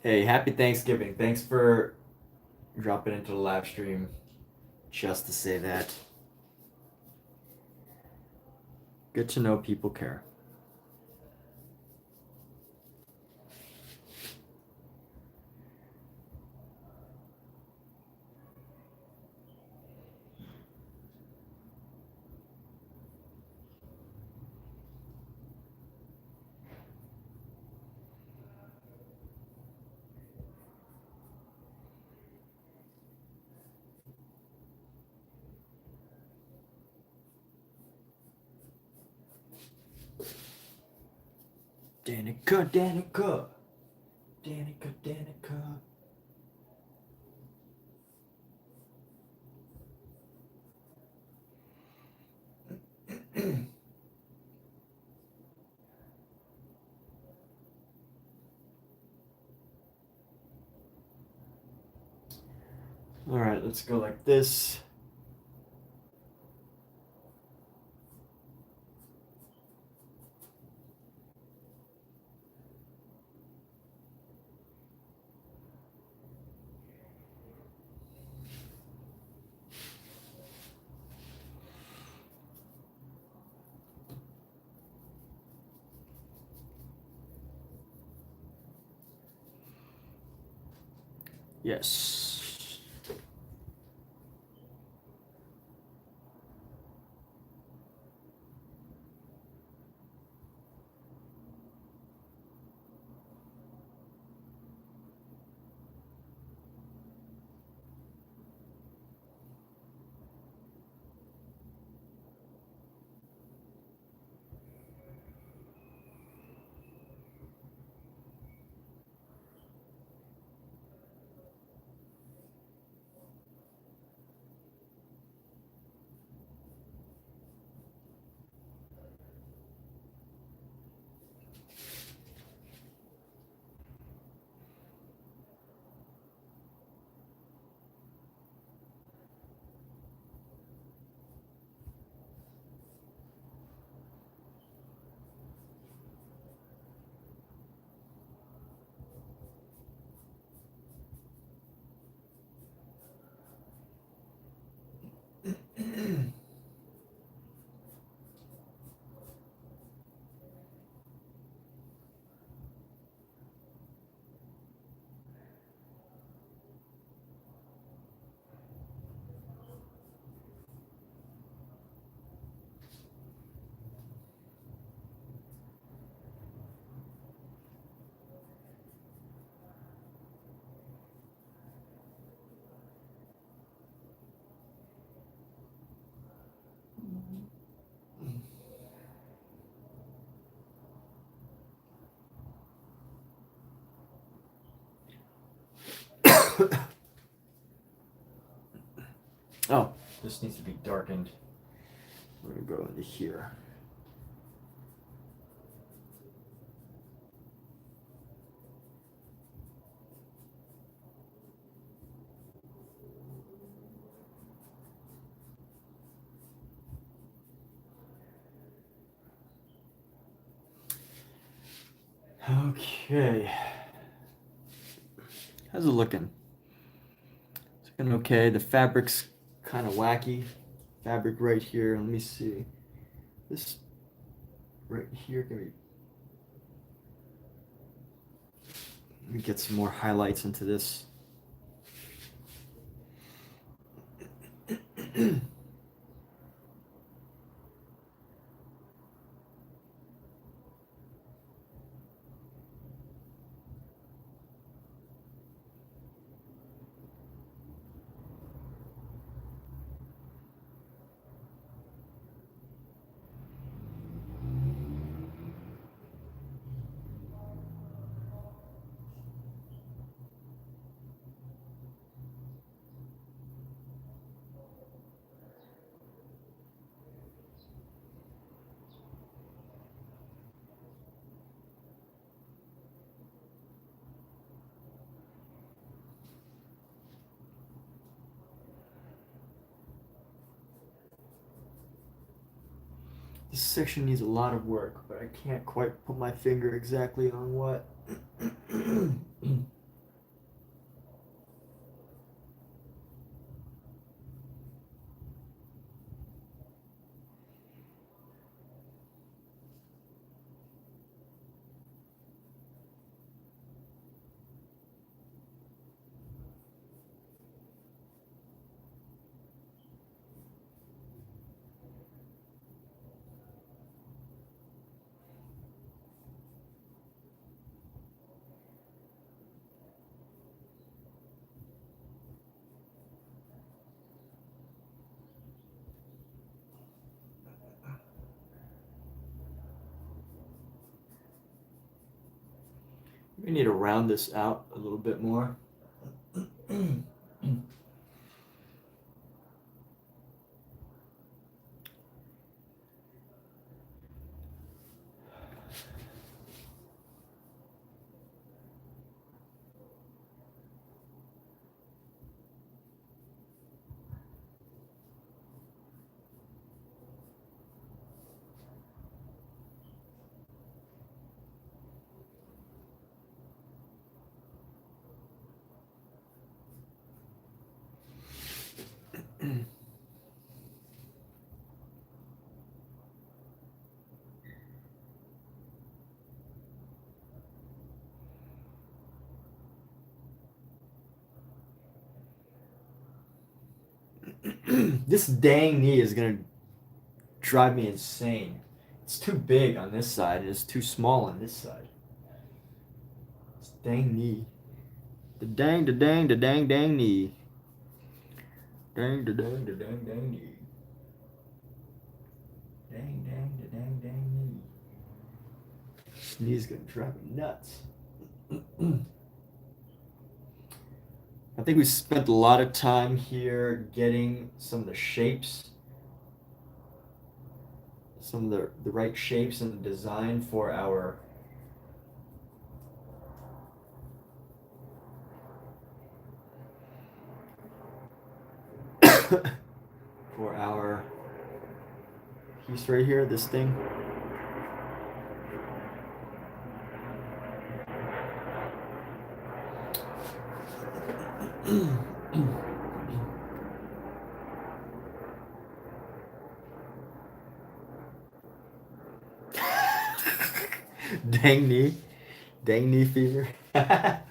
Hey, happy Thanksgiving. Thanks for dropping into the live stream just to say that. Good to know people care. Danica. All right, let's go like this. Yes. Oh, this needs to be darkened. We're gonna go into here. Okay. How's it looking? It's looking okay. The fabric's kind of wacky. Fabric right here. Let me see. This right here can be. Let me get some more highlights into this. This section needs a lot of work, but I can't quite put my finger exactly on what. We need to round this out a little bit more. This dang knee is gonna drive me insane. It's too big on this side and it's too small on this side. This dang knee. The dang knee. Dang knee. Dang knee. This knee's gonna drive me nuts. I think we spent a lot of time here getting some of the shapes, some of the right shapes and the design for our for our piece right here, this thing. Dang knee fever. That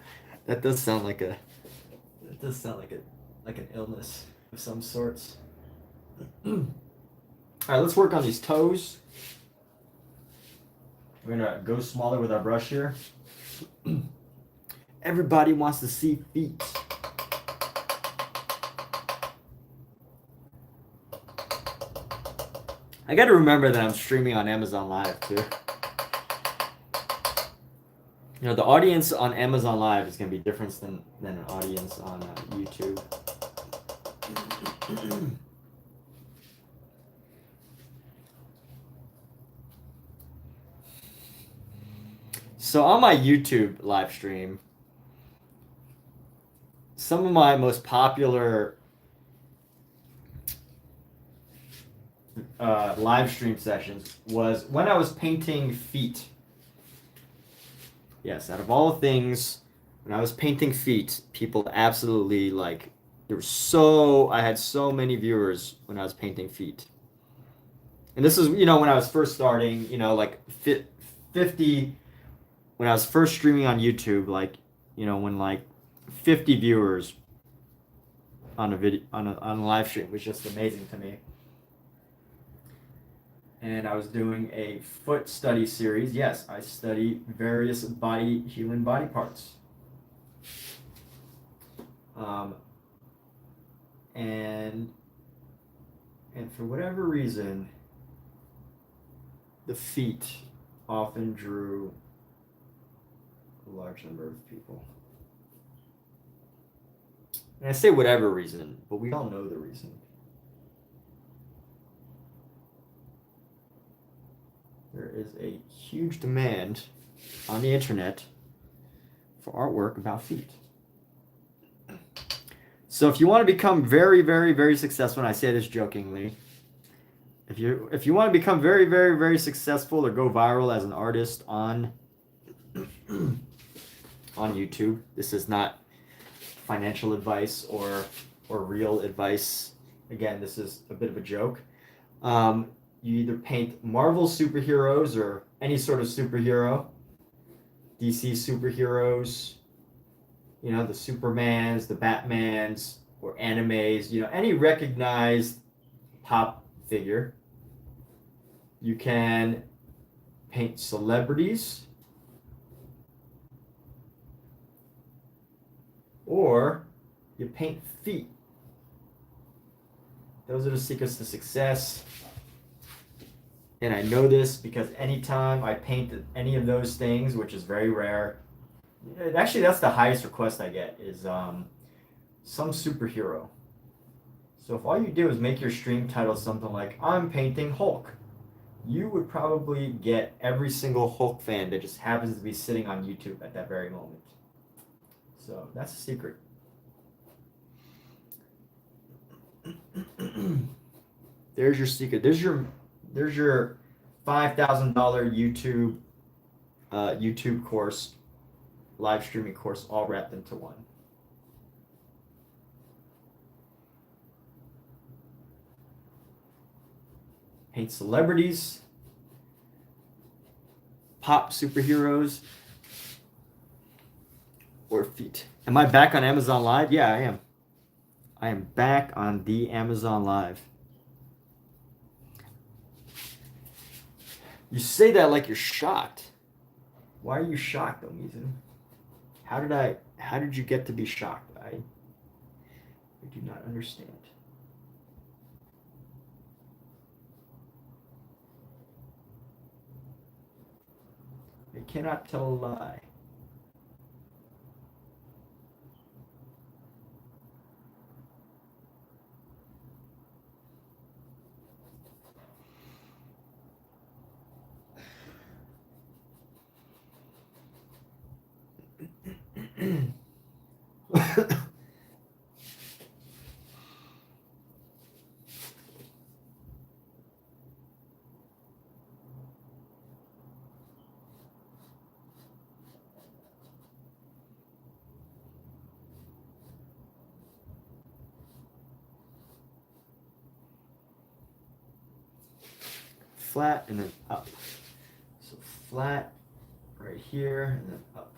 does sound like an illness of some sorts. All right, let's work on these toes. We're gonna go smaller with our brush here. Everybody wants to see feet. I got to remember that I'm streaming on Amazon Live too. You know, the audience on Amazon Live is going to be different than an audience on YouTube. So on my YouTube live stream, some of my most popular live stream sessions was when I was painting feet. Yes, out of all the things, when I was painting feet, people absolutely like, I had so many viewers when I was painting feet. And this is, when I was first starting, like 50, when I was first streaming on YouTube, like, when like 50 viewers on a video, on a live stream was just amazing to me. And I was doing a foot study series. Yes, I study various human body parts. And for whatever reason, the feet often drew a large number of people. And I say whatever reason, but we all know the reason. There is a huge demand on the internet for artwork about feet. So if you want to become very, very, very successful, and I say this jokingly, If you want to become very, very, very successful or go viral as an artist on on YouTube, this is not financial advice or real advice. Again, this is a bit of a joke. You either paint Marvel superheroes or any sort of superhero, DC superheroes, you know, the Supermans, the Batmans, or animes, you know, any recognized pop figure. You can paint celebrities, or you paint feet. Those are the secrets to success. And I know this because anytime I paint any of those things, which is very rare, actually that's the highest request I get, is some superhero. So if all you do is make your stream title something like, I'm painting Hulk, you would probably get every single Hulk fan that just happens to be sitting on YouTube at that very moment. So that's a secret. There's your secret. There's your $5,000 YouTube course, live streaming course, all wrapped into one. Paint celebrities, pop superheroes, or feet. Am I back on Amazon Live? Yeah, I am. I am back on the Amazon Live. You say that like you're shocked. Why are you shocked, Omizan? How did you get to be shocked? I do not understand. I cannot tell a lie. Flat and then up. So flat right here and then up.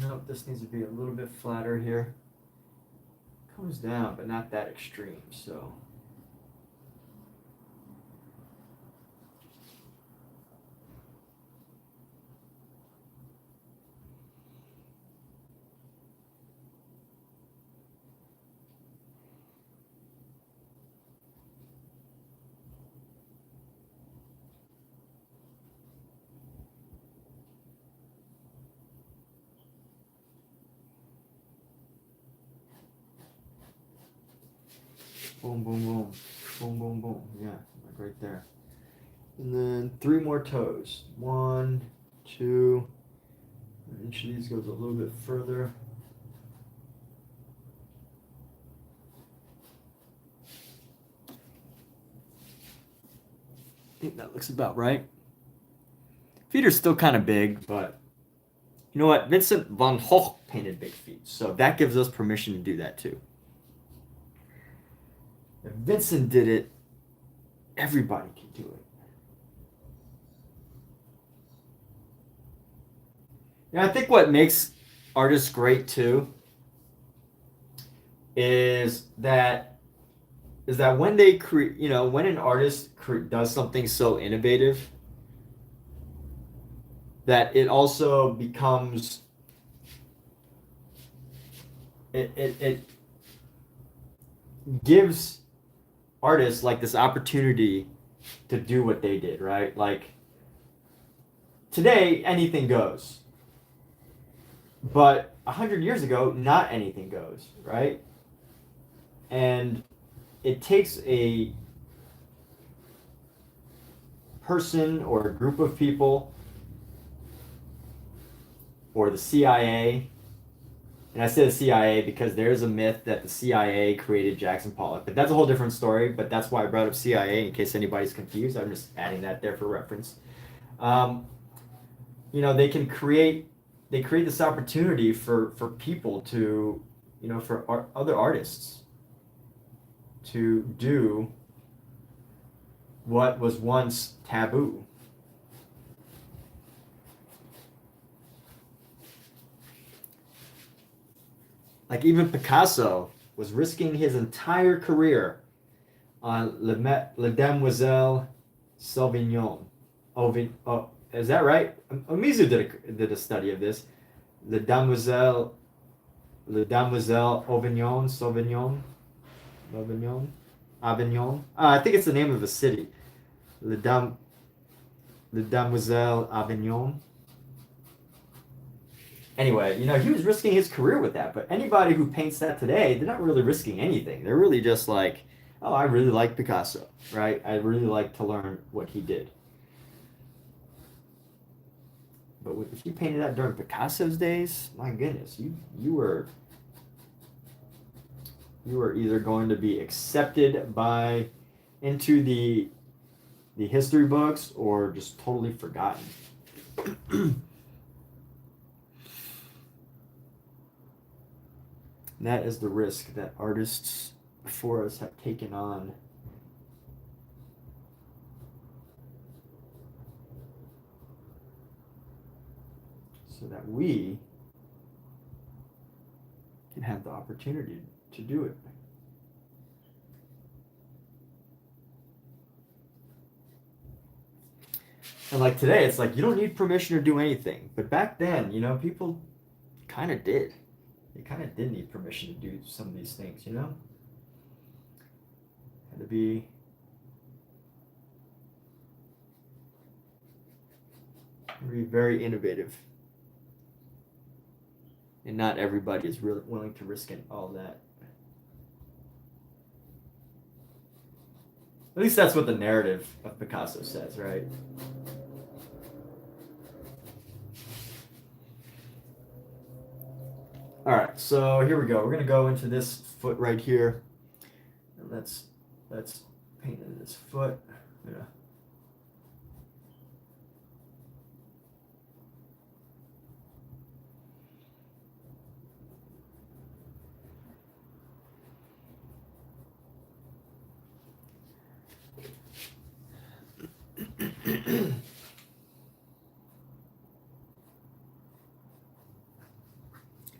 Nope, this needs to be a little bit flatter here. Comes down, but not that extreme, so. Boom, boom, boom. Boom, boom, boom. Yeah, like right there. And then 3 more toes. 1, 2. Each of these goes a little bit further. think that looks about right. Feet are still kind of big, but you know what? Vincent van Gogh painted big feet, so that gives us permission to do that too. If Vincent did it, everybody can do it. And I think what makes artists great too is that when they create, when an artist does something so innovative, that it also becomes it gives artists like this opportunity to do what they did, right? Like today, anything goes, but 100 years ago, not anything goes, right? And it takes a person or a group of people or the CIA, and I say the CIA because there's a myth that the CIA created Jackson Pollock, but that's a whole different story. But that's why I brought up CIA in case anybody's confused. I'm just adding that there for reference. They create this opportunity for people to, for other artists to do what was once taboo. Like even Picasso was risking his entire career on Le Demoiselle Sauvignon. Is that right? Omizu did a study of this. Le Demoiselle Avignon. I think it's the name of a city. Le Demoiselle Avignon. Anyway, he was risking his career with that. But anybody who paints that today, they're not really risking anything. They're really just like, oh, I really like Picasso, right? I really like to learn what he did. But if you painted that during Picasso's days, my goodness, you were either going to be accepted into the history books or just totally forgotten. And that is the risk that artists before us have taken on. So that we can have the opportunity to do it. And like today, it's like you don't need permission to do anything. But back then, people kind of did. They kind of did need permission to do some of these things, Had to be very innovative. And not everybody is really willing to risk all that. At least that's what the narrative of Picasso says, right? All right, so here we go. We're gonna go into this foot right here, and let's paint in this foot. Yeah.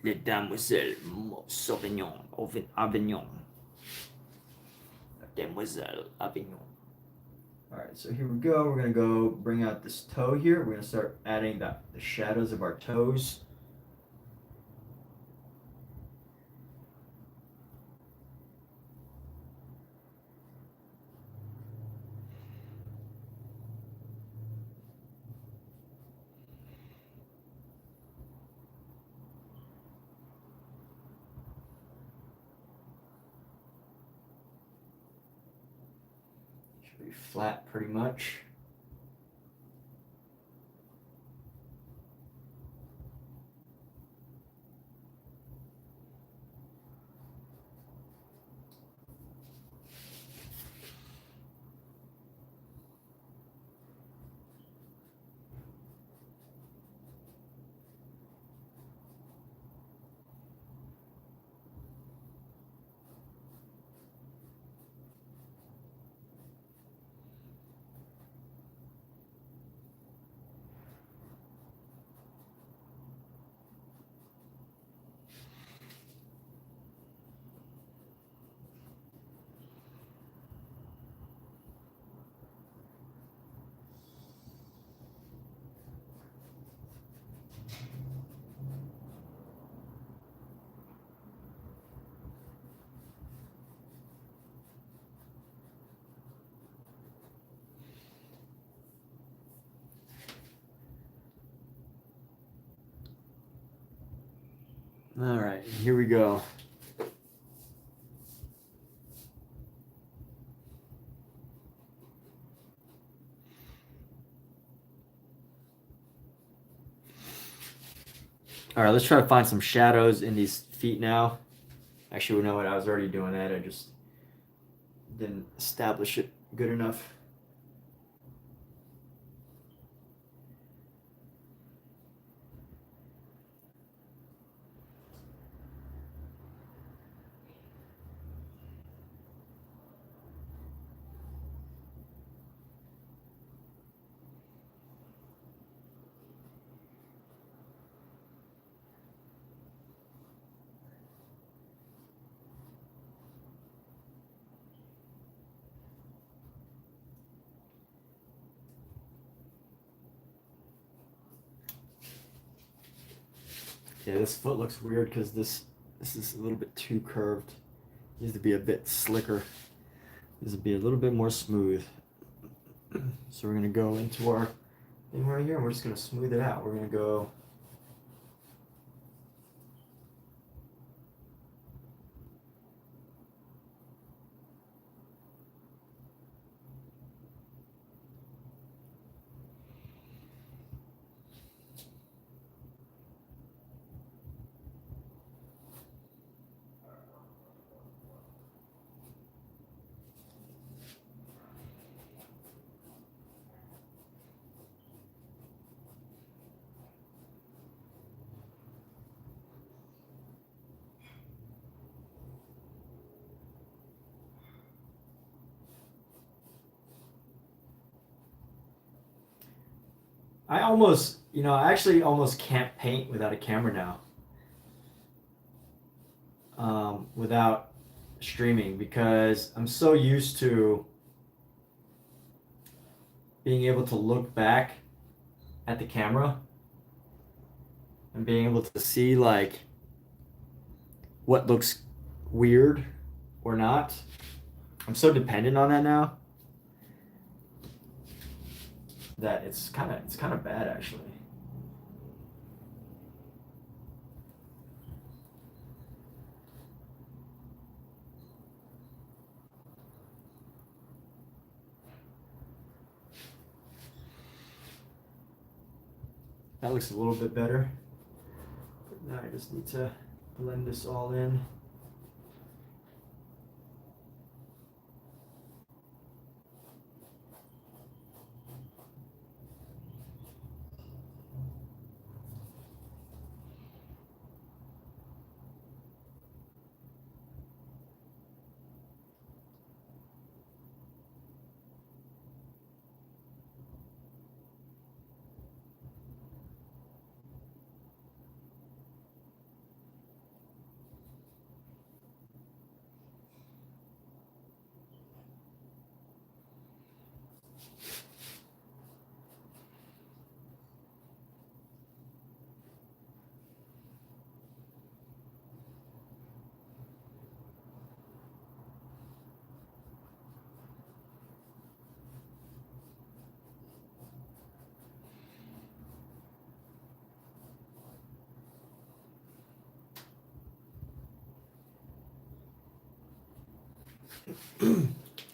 Les Demoiselles Sauvignon, Avignon. Demoiselle Avignon. Alright, so here we go. We're going to go bring out this toe here. We're going to start adding the shadows of our toes. Should be flat pretty much. All right, here we go. All right, let's try to find some shadows in these feet now. Actually, you know what? I was already doing that. I just didn't establish it good enough. Yeah, this foot looks weird because this is a little bit too curved. Needs to be a bit slicker. Needs to be a little bit more smooth. So we're gonna go into our thing right here and we're just gonna smooth it out. We're gonna go I actually almost can't paint without a camera now. Without streaming because I'm so used to being able to look back at the camera and being able to see like what looks weird or not. I'm so dependent on that now that it's kind of bad actually. That looks a little bit better. But now I just need to blend this all in.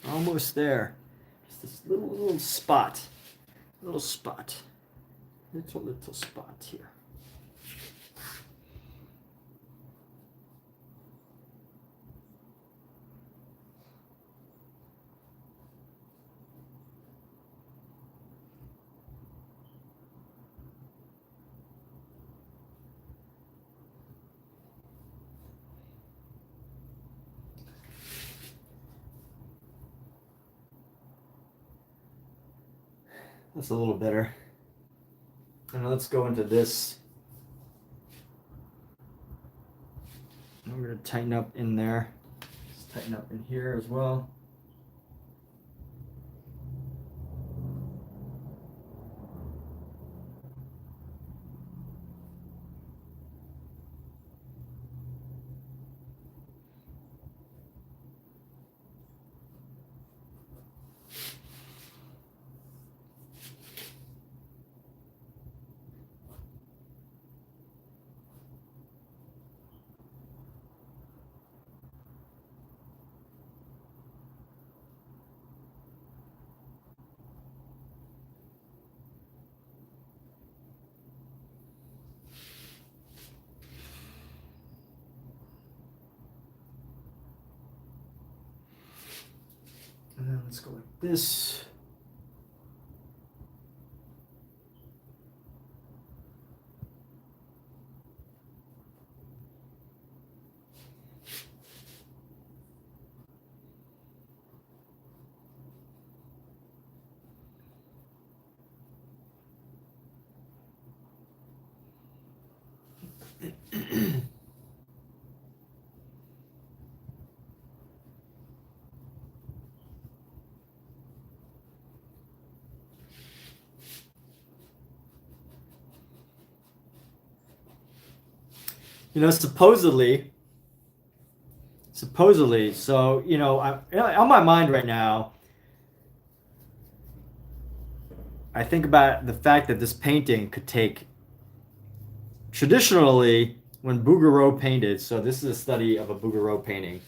Almost there. Just this little spot. Little spot. Little spot here. That's a little better. And let's go into this. I'm going to tighten up in there. Let's tighten up in here as well. go like this. You know, supposedly, so, you know, on my mind right now, I think about the fact that this painting could take, traditionally, when Bouguereau painted, so this is a study of a Bouguereau painting.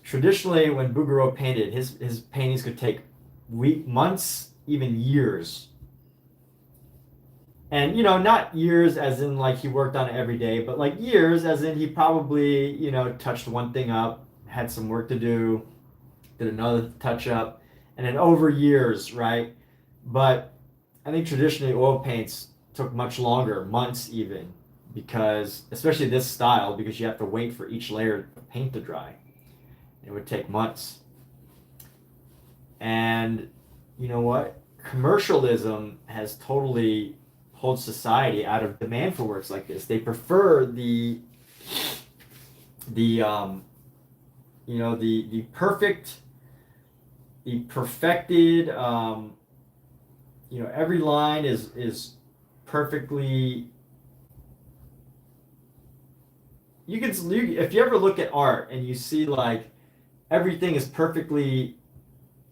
Traditionally, when Bouguereau painted, his paintings could take months, even years. And, you know, not years as in like he worked on it every day, but like years as in he probably, you know, touched one thing up, had some work to do, did another touch up, and then over years, right? But I think traditionally oil paints took much longer, months even, because, especially this style, because you have to wait for each layer of paint to dry. It would take months. And you know what? Commercialism has totally pulled society out of demand for works like this. They prefer the you know, the perfected, you know, every line is perfectly. If you ever look at art and you see like everything is perfectly,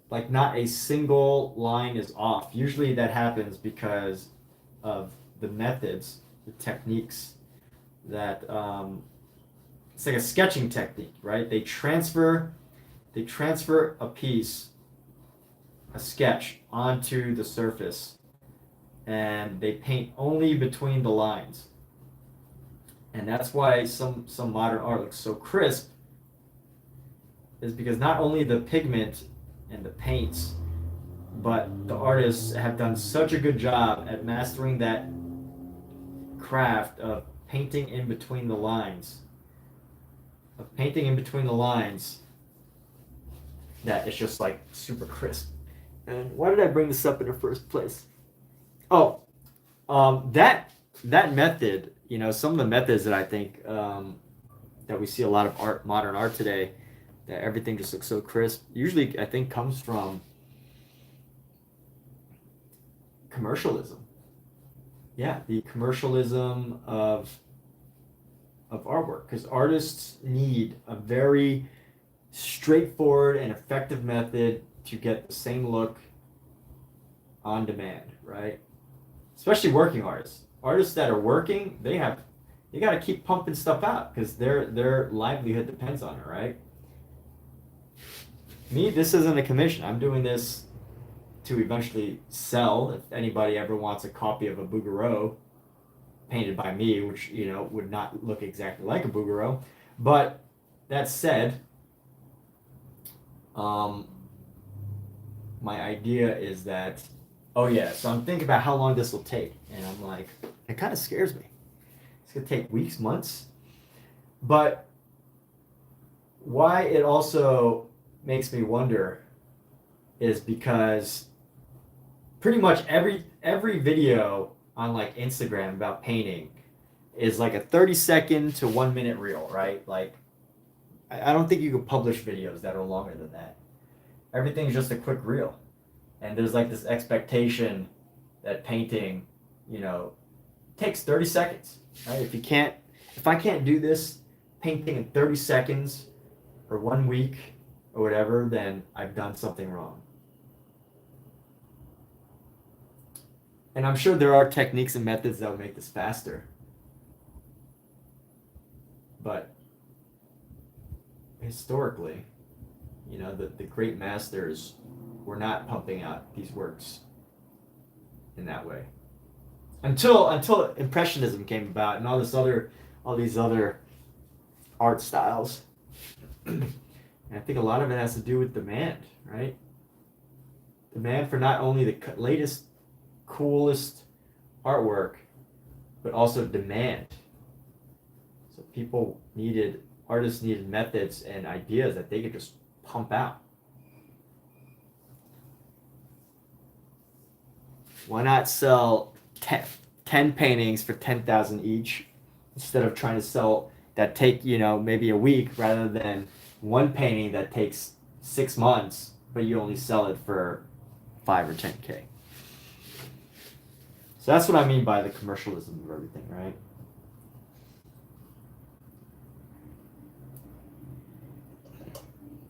like not a single line is off. Usually that happens because of the methods, the techniques that it's like a sketching technique, right? They transfer a piece, a sketch onto the surface, and they paint only between the lines. And that's why some modern art looks so crisp, is because not only the pigment and the paints, but the artists have done such a good job at mastering that craft of painting in between the lines, that it's just like super crisp. And why did I bring this up in the first place? Oh, that method, you know, some of the methods that I think that we see a lot of modern art today, that everything just looks so crisp, usually I think comes from commercialism. Yeah, the commercialism of artwork, because artists need a very straightforward and effective method to get the same look on demand, right? Especially working artists. Artists that are working, they got to keep pumping stuff out because their livelihood depends on it, right? Me, this isn't a commission. I'm doing this to eventually sell. If anybody ever wants a copy of a Bouguereau painted by me, which, you know, would not look exactly like a Bouguereau. But that said, my idea is that, oh yeah, so I'm thinking about how long this will take, and I'm like, it kind of scares me. It's gonna take weeks, months. But why it also makes me wonder is because pretty much every video on like Instagram about painting is like a 30-second to 1 minute reel, right? Like, I don't think you could publish videos that are longer than that. Everything's just a quick reel. And there's like this expectation that painting, you know, takes 30 seconds, right? If I can't do this painting in 30 seconds or 1 week or whatever, then I've done something wrong. And I'm sure there are techniques and methods that will make this faster. But historically, you know, the great masters were not pumping out these works in that way. Until Impressionism came about and all these other art styles. And I think a lot of it has to do with demand, right? Demand for not only the latest, coolest artwork, but also demand. So artists needed methods and ideas that they could just pump out. Why not sell 10 paintings for 10,000 each instead of trying to sell that take, maybe a week rather than one painting that takes 6 months, but you only sell it for 5 or 10K. So that's what I mean by the commercialism of everything, right?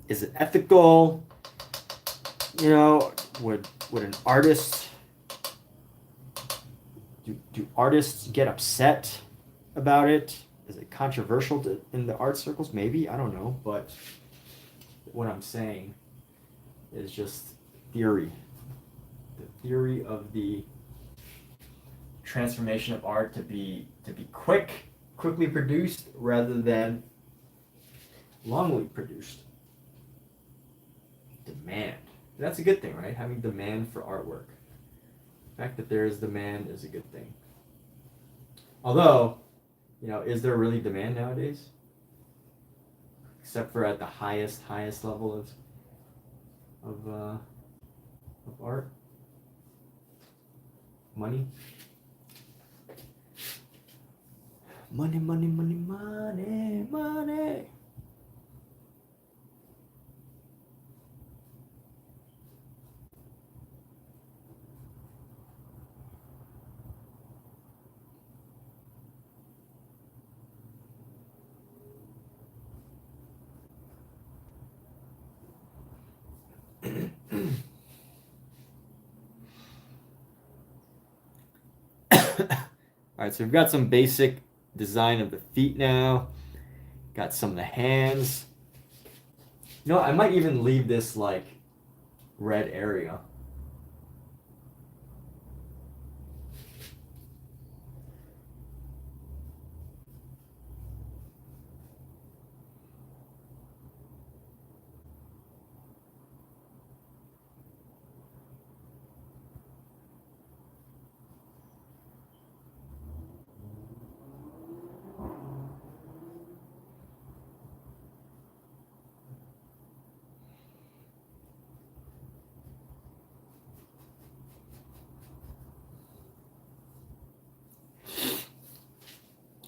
Is it ethical? Would an artist do artists get upset about it? Is it controversial in the art circles? Maybe, I don't know, but what I'm saying is just theory. The theory of the transformation of art to be quickly produced rather than longly produced. Demand. That's a good thing, right? Having demand for artwork. The fact that there is demand is a good thing. Although, is there really demand nowadays? Except for at the highest level of art? Money? Money, money, money, money, money. All right, so we've got some basic design of the feet now. Got some of the hands. I might even leave this like red area.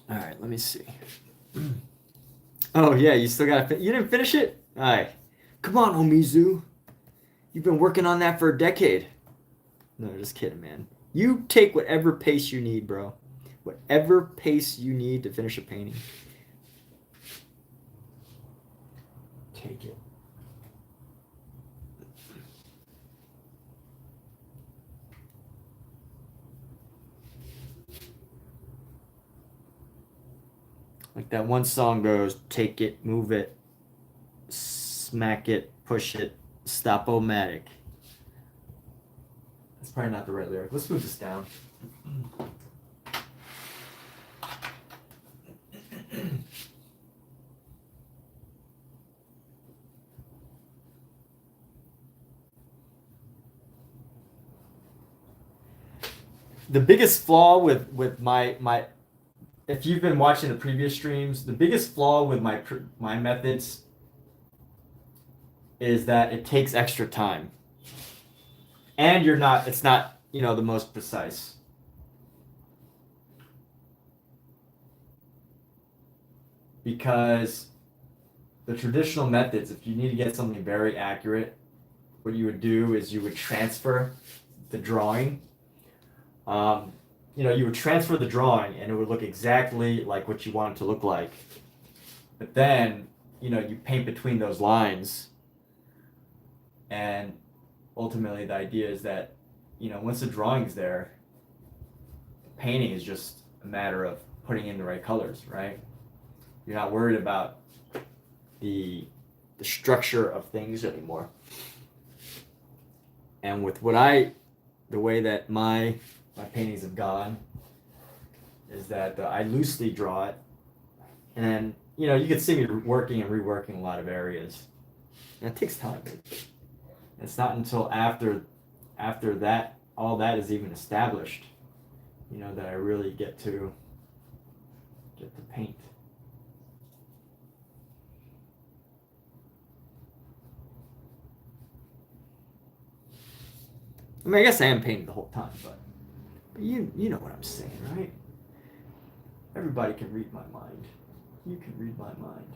All right, let me see. Oh yeah, you still got you didn't finish it? All right. Come on, Omizu. You've been working on that for a decade. No, just kidding, man. You take whatever pace you need, bro. Whatever pace you need to finish a painting. Take it. Like that one song goes, take it, move it, smack it, push it, stop-o-matic. That's probably not the right lyric. Let's move this down. The biggest flaw with my if you've been watching the previous streams, the biggest flaw with my methods is that it takes extra time. And it's not, the most precise. Because the traditional methods, if you need to get something very accurate, what you would do is you would transfer the drawing. You would transfer the drawing and it would look exactly like what you want it to look like. But then, you paint between those lines. And ultimately the idea is that, once the drawing's there, the painting is just a matter of putting in the right colors, right? You're not worried about the structure of things anymore. And with the way that my paintings have gone is that I loosely draw it, and you can see me working and reworking a lot of areas, and it takes time. It's not until after after that, all that is even established, you know, that I really get to paint. I mean, I guess I am painting the whole time, but you know what I'm saying, right? Everybody can read my mind. You can read my mind.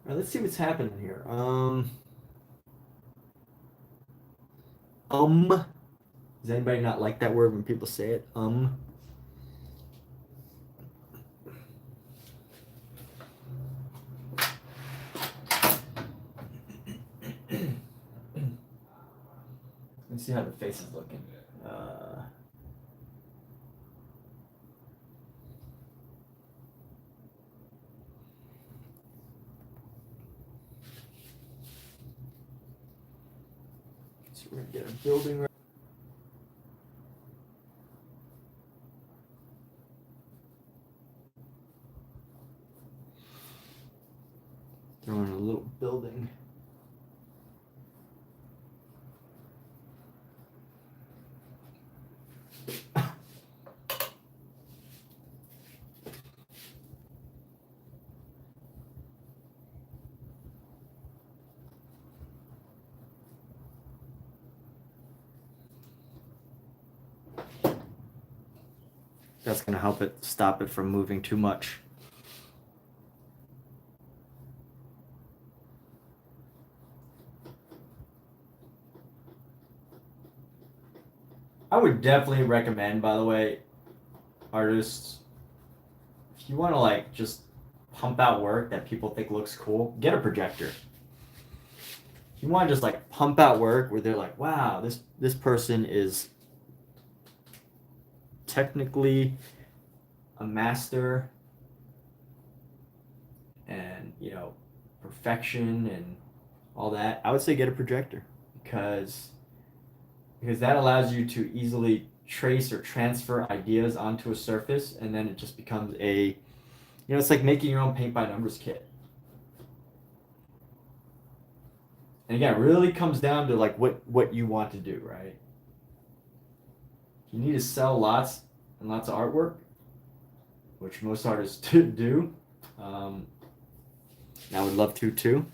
All right, let's see what's happening here. Does anybody not like that word when people say it? Let's see how the face is looking. So we're gonna get a building right. Throw in a little building. That's gonna help it stop it from moving too much. I would definitely recommend, by the way, artists, if you want to like just pump out work that people think looks cool, get a projector. If you want to just like pump out work where they're like, wow, this person is technically a master and, you know, perfection and all that, I would say get a projector because that allows you to easily trace or transfer ideas onto a surface, and then it just becomes it's like making your own paint by numbers kit. And again, it really comes down to like what you want to do, right? You need to sell lots and lots of artwork, which most artists do. I would love to too.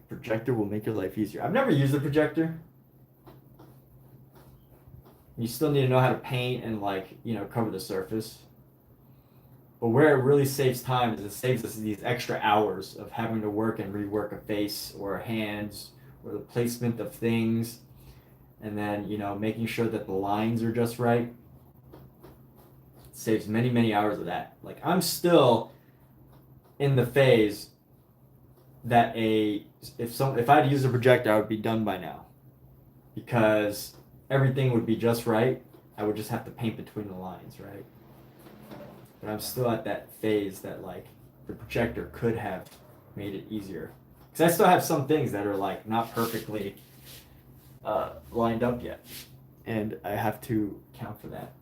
Projector will make your life easier. I've never used a projector. You still need to know how to paint and like, you know, cover the surface. But where it really saves time is it saves us these extra hours of having to work and rework a face or hands or the placement of things, and then, you know, making sure that the lines are just right. It saves many, many hours of that. Like I'm still in the phase that if I'd used a projector, I would be done by now, because everything would be just right. I would just have to paint between the lines, right? But I'm still at that phase that like the projector could have made it easier, because I still have some things that are like not perfectly lined up yet, and I have to account for that.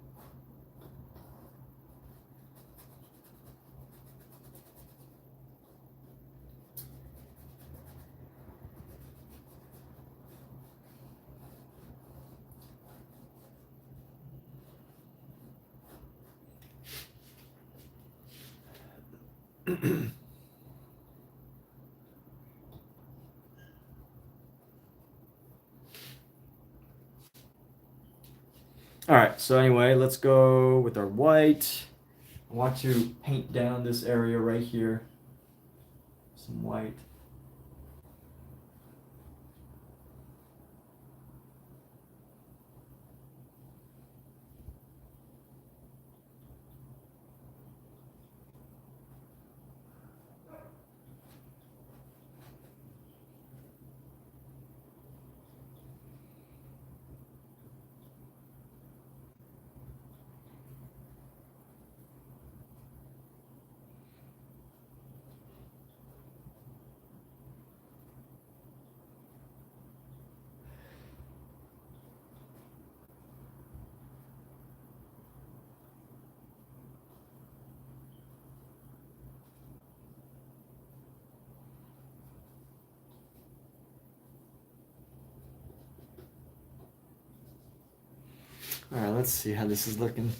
All right, so anyway, let's go with our white. I want to paint down this area right here. Some white. All right, let's see how this is looking.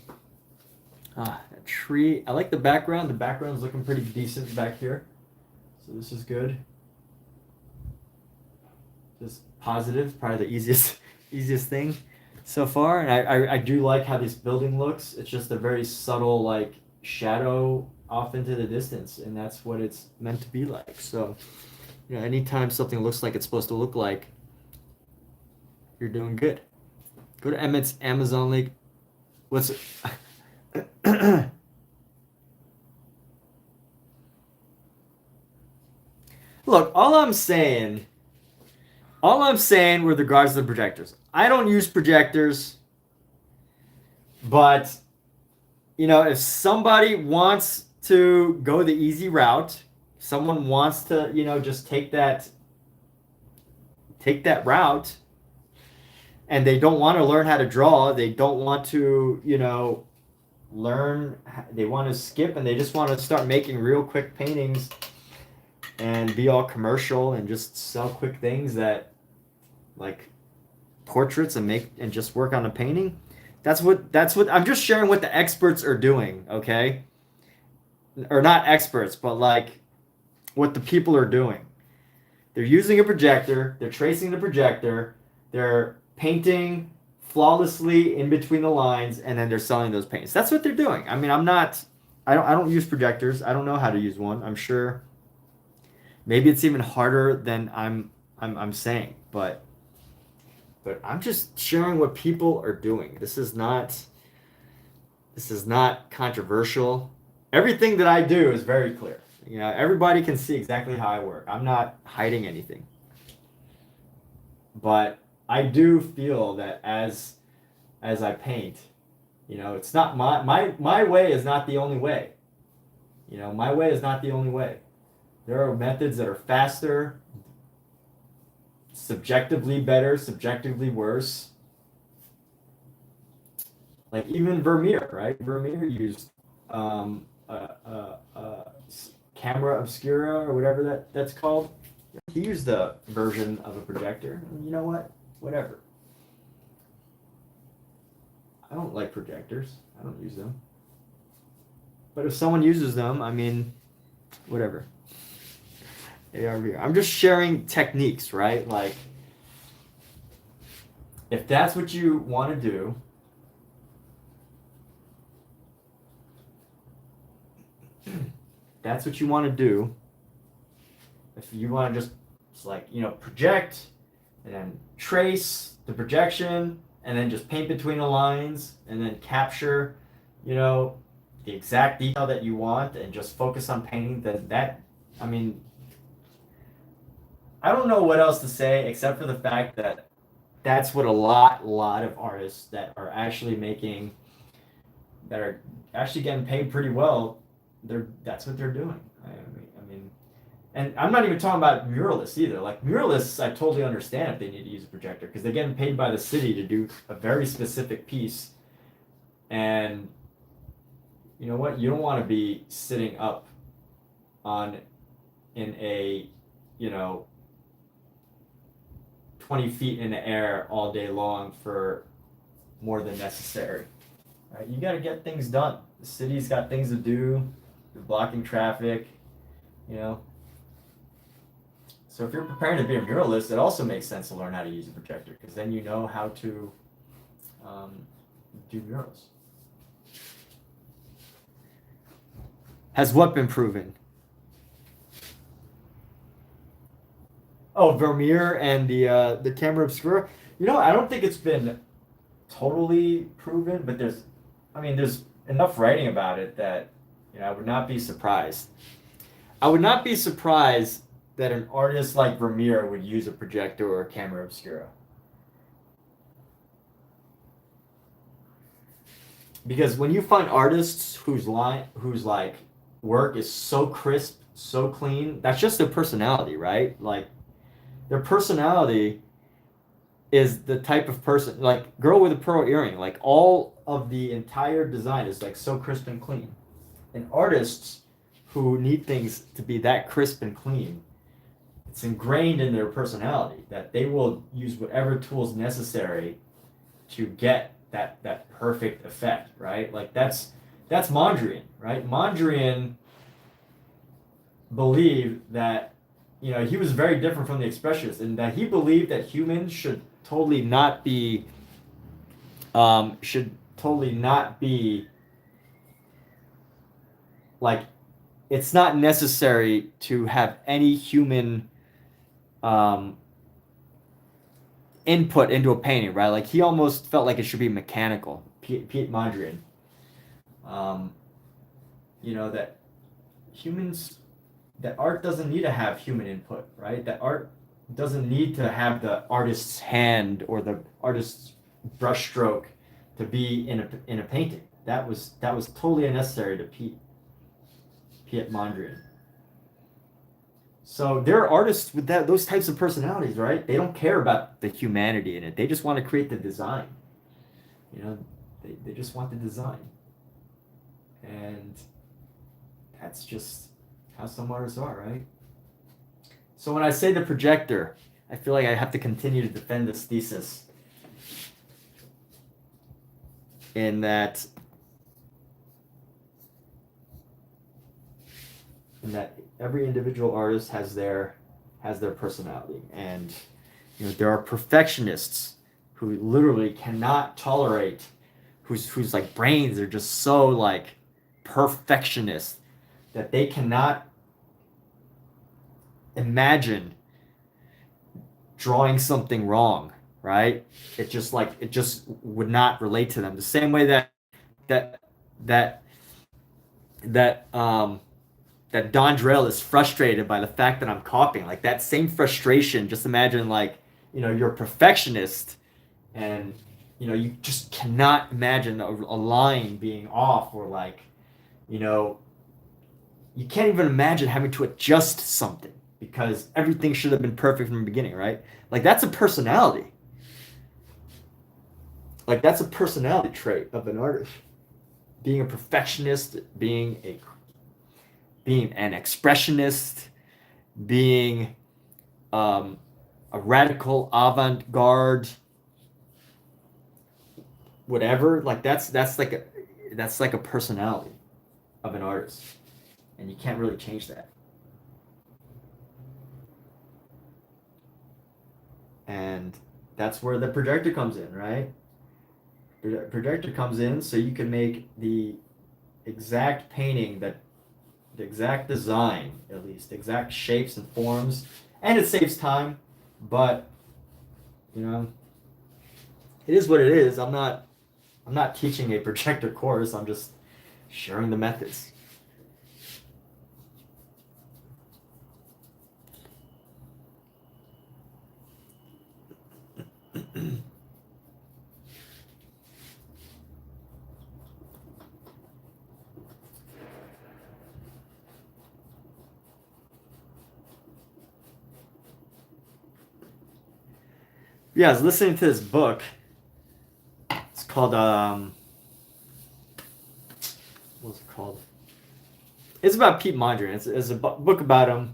A tree. I like the background. The background's looking pretty decent back here. So this is good. Just positive, probably the easiest thing so far. And I do like how this building looks. It's just a very subtle like shadow off into the distance, and that's what it's meant to be like. So, you know, anytime something looks like it's supposed to look like, you're doing good. Go to Emmett's Amazon link. What's Look, all I'm saying with regards to the projectors, I don't use projectors, but you know, if somebody wants to go the easy route, someone wants to, you know, just take that route, and they don't want to learn how to draw, they don't want to, you know, they want to skip, and they just want to start making real quick paintings and be all commercial and just sell quick things that like portraits and just work on a painting. That's what I'm just sharing what the experts are doing, okay? Or not experts, but like what the people are doing. They're using a projector, they're tracing the projector, they're painting flawlessly in between the lines, and then they're selling those paints. That's what they're doing. I mean, I don't use projectors. I don't know how to use one. I'm sure maybe it's even harder than I'm saying, but I'm just sharing what people are doing. This is not controversial. Everything that I do is very clear. You know, everybody can see exactly how I work. I'm not hiding anything. But I do feel that as I paint, you know, it's not my way is not the only way. You know, my way is not the only way. There are methods that are faster, subjectively better, subjectively worse. Like even Vermeer, right? Vermeer used camera obscura or whatever that's called. He used a version of a projector. And you know what? Whatever. I don't like projectors. I don't use them. But if someone uses them, I mean, whatever. ARVR. I'm just sharing techniques, right? Like, if that's what you want to do, that's what you want to do. If you want to just like, you know, project and then trace the projection and then just paint between the lines and then capture, you know, the exact detail that you want and just focus on painting, then that, I mean, I don't know what else to say except for the fact that that's what a lot of artists that are actually getting paid pretty well, that's what they're doing. I mean, and I'm not even talking about muralists either. Like muralists, I totally understand if they need to use a projector because they're getting paid by the city to do a very specific piece. And you know what? You don't want to be sitting up in a, you know, 20 feet in the air all day long for more than necessary. Right? You got to get things done. The city's got things to do. They're blocking traffic, you know. So if you're preparing to be a muralist, it also makes sense to learn how to use a projector because then you know how to do murals. Has what been proven? Oh, Vermeer and the camera obscura. You know, I don't think it's been totally proven, but there's enough writing about it that, you know, I would not be surprised. I would not be surprised that an artist like Vermeer would use a projector or a camera obscura. Because when you find artists whose like work is so crisp, so clean, that's just their personality, right? Like their personality is the type of person, like girl with a pearl earring, like all of the entire design is like so crisp and clean. And artists who need things to be that crisp and clean, it's ingrained in their personality that they will use whatever tools necessary to get that perfect effect, right? Like that's Mondrian, right? Mondrian believed that, you know, he was very different from the expressionists in that he believed that humans should totally not be like, it's not necessary to have any human um, input into a painting, right? Like he almost felt like it should be mechanical. Pete Mondrian, um, you know, that humans, that art doesn't need to have human input, right? That art doesn't need to have the artist's hand or the artist's brushstroke to be in a painting. That was totally unnecessary to Piet Mondrian. So there are artists with those types of personalities, right? They don't care about the humanity in it. They just want to create the design. You know, they just want the design. And that's just how some artists are, right? So when I say the projector, I feel like I have to continue to defend this thesis in that every individual artist has their personality, and you know there are perfectionists who literally cannot tolerate, whose like brains are just so like perfectionist that they cannot imagine drawing something wrong, right? It just would not relate to them the same way that that that Don Drell is frustrated by the fact that I'm copying. Like that same frustration, just imagine like, you know, you're a perfectionist and, you know, you just cannot imagine a line being off, or like, you know, you can't even imagine having to adjust something because everything should have been perfect from the beginning, right? Like that's a personality. Like that's a personality trait of an artist. Being a perfectionist, being an expressionist, being a radical avant-garde, whatever. Like that's like a personality of an artist, and you can't really change that. And that's where the projector comes in, right? The projector comes in so you can make the exact painting, that the exact design, at least the exact shapes and forms, and it saves time. But you know, it is what it is. I'm not teaching a projector course. I'm just sharing the methods. Yeah, I was listening to this book. It's called what's it called? It's about Pete Mondrian. It's a book about him.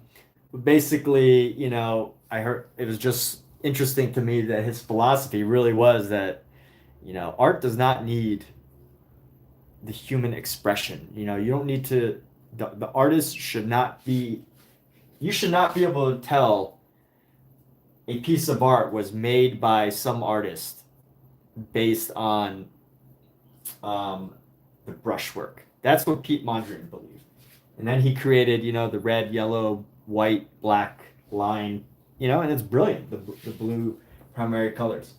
But basically, you know, I heard it was just interesting to me that his philosophy really was that, you know, art does not need the human expression. You know, you don't need to. The artist should not be. You should not be able to tell a piece of art was made by some artist based on the brushwork. That's what Pete Mondrian believed. And then he created, you know, the red, yellow, white, black line, you know, and it's brilliant, the blue primary colors.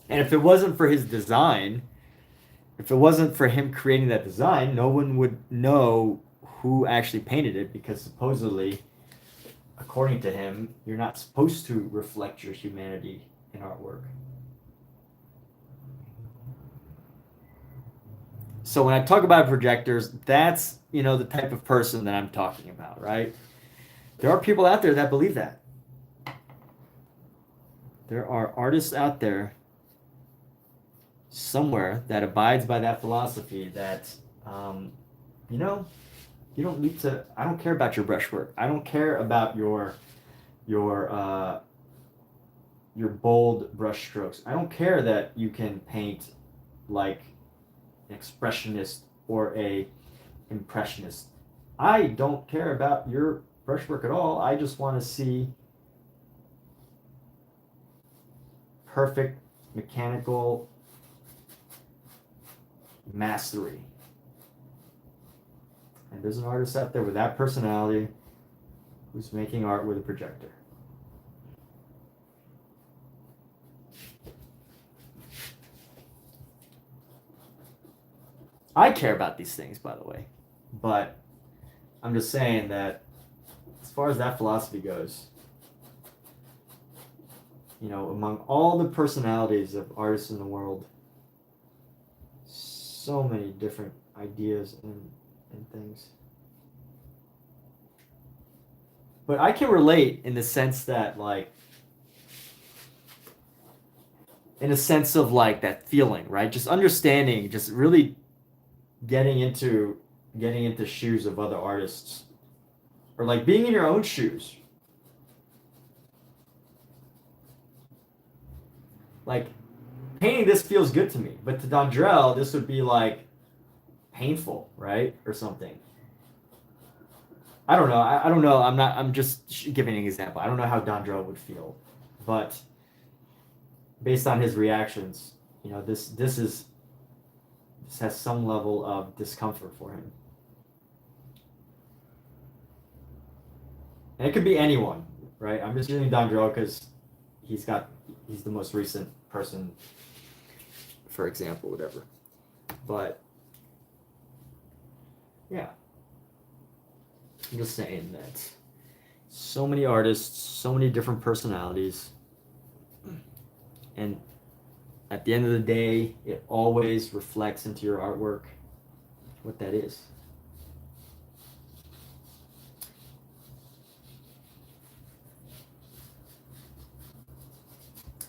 And if it wasn't for his design, if it wasn't for him creating that design, no one would know who actually painted it, because supposedly, according to him, you're not supposed to reflect your humanity in artwork. So when I talk about projectors, that's, you know, the type of person that I'm talking about, right? There are people out there that believe that. There are artists out there somewhere that abides by that philosophy that, you know, you don't need to. I don't care about your brushwork. I don't care about your bold brush strokes. I don't care that you can paint like an expressionist or a impressionist. I don't care about your brushwork at all. I just want to see perfect mechanical mastery. And there's an artist out there with that personality who's making art with a projector. I care about these things, by the way, but I'm just saying that as far as that philosophy goes, you know, among all the personalities of artists in the world, so many different ideas and things. But I can relate in the sense that, like, in a sense of like that feeling, right? Just understanding, just really getting into shoes of other artists, or like being in your own shoes. Like, painting this feels good to me, but to Dondrell, this would be like painful, right? Or something. I don't know. I don't know. I'm just giving an example. I don't know how Dondrell would feel, but based on his reactions, you know, this has some level of discomfort for him. And it could be anyone, right? I'm just using Dondrell because he's the most recent person, for example, whatever. But yeah, I'm just saying that so many artists, so many different personalities, and at the end of the day, it always reflects into your artwork what that is.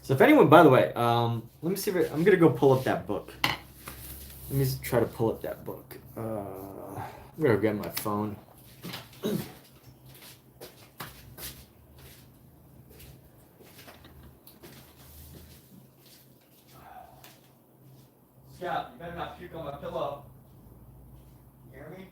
So if anyone, by the way, let me see if I'm gonna go pull up that book. Let me try to pull up that book. I'm gonna get my phone. Scout, you better not puke on my pillow. You hear me?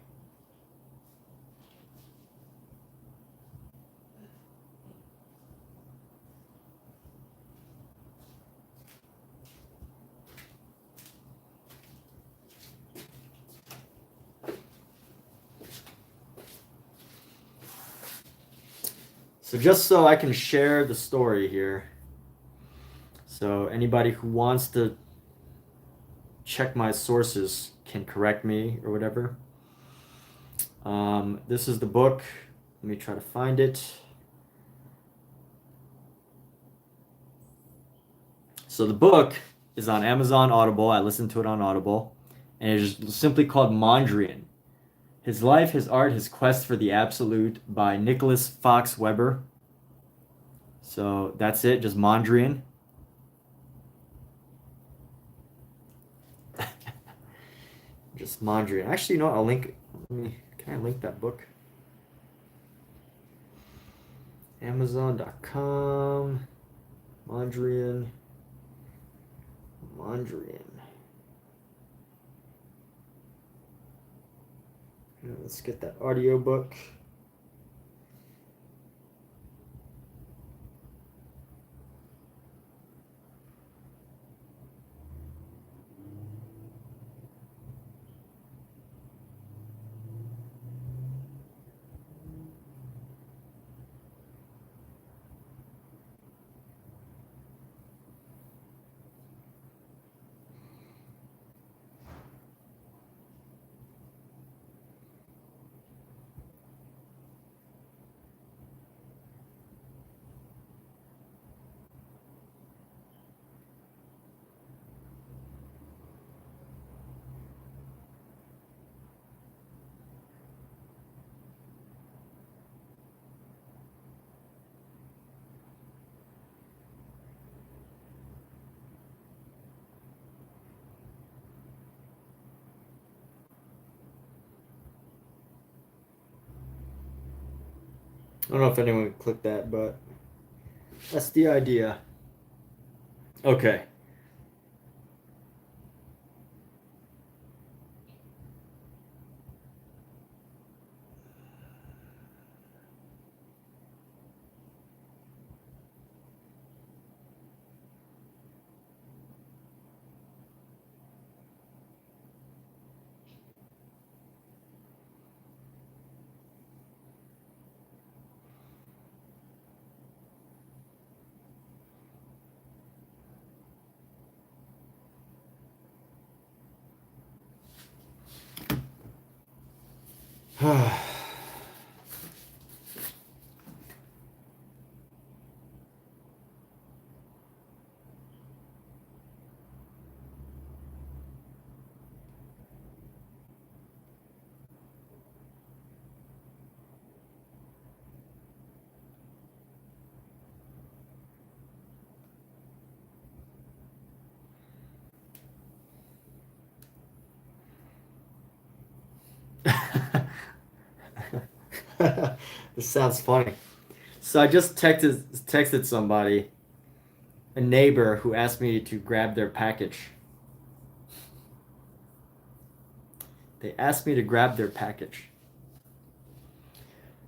So just so I can share the story here, so anybody who wants to check my sources can correct me or whatever. This is the book. Let me try to find it. So the book is on Amazon Audible. I listened to it on Audible, and it is simply called Mondrian. His Life, His Art, His Quest for the Absolute by Nicholas Fox Weber. So that's it, just Mondrian. Just Mondrian. Actually, you know what? I'll link. Can I link that book? Amazon.com. Mondrian. Let's get that audiobook. I don't know if anyone clicked that, but that's the idea. Okay. This sounds funny. So I just texted somebody, a neighbor, who asked me to grab their package. They asked me to grab their package.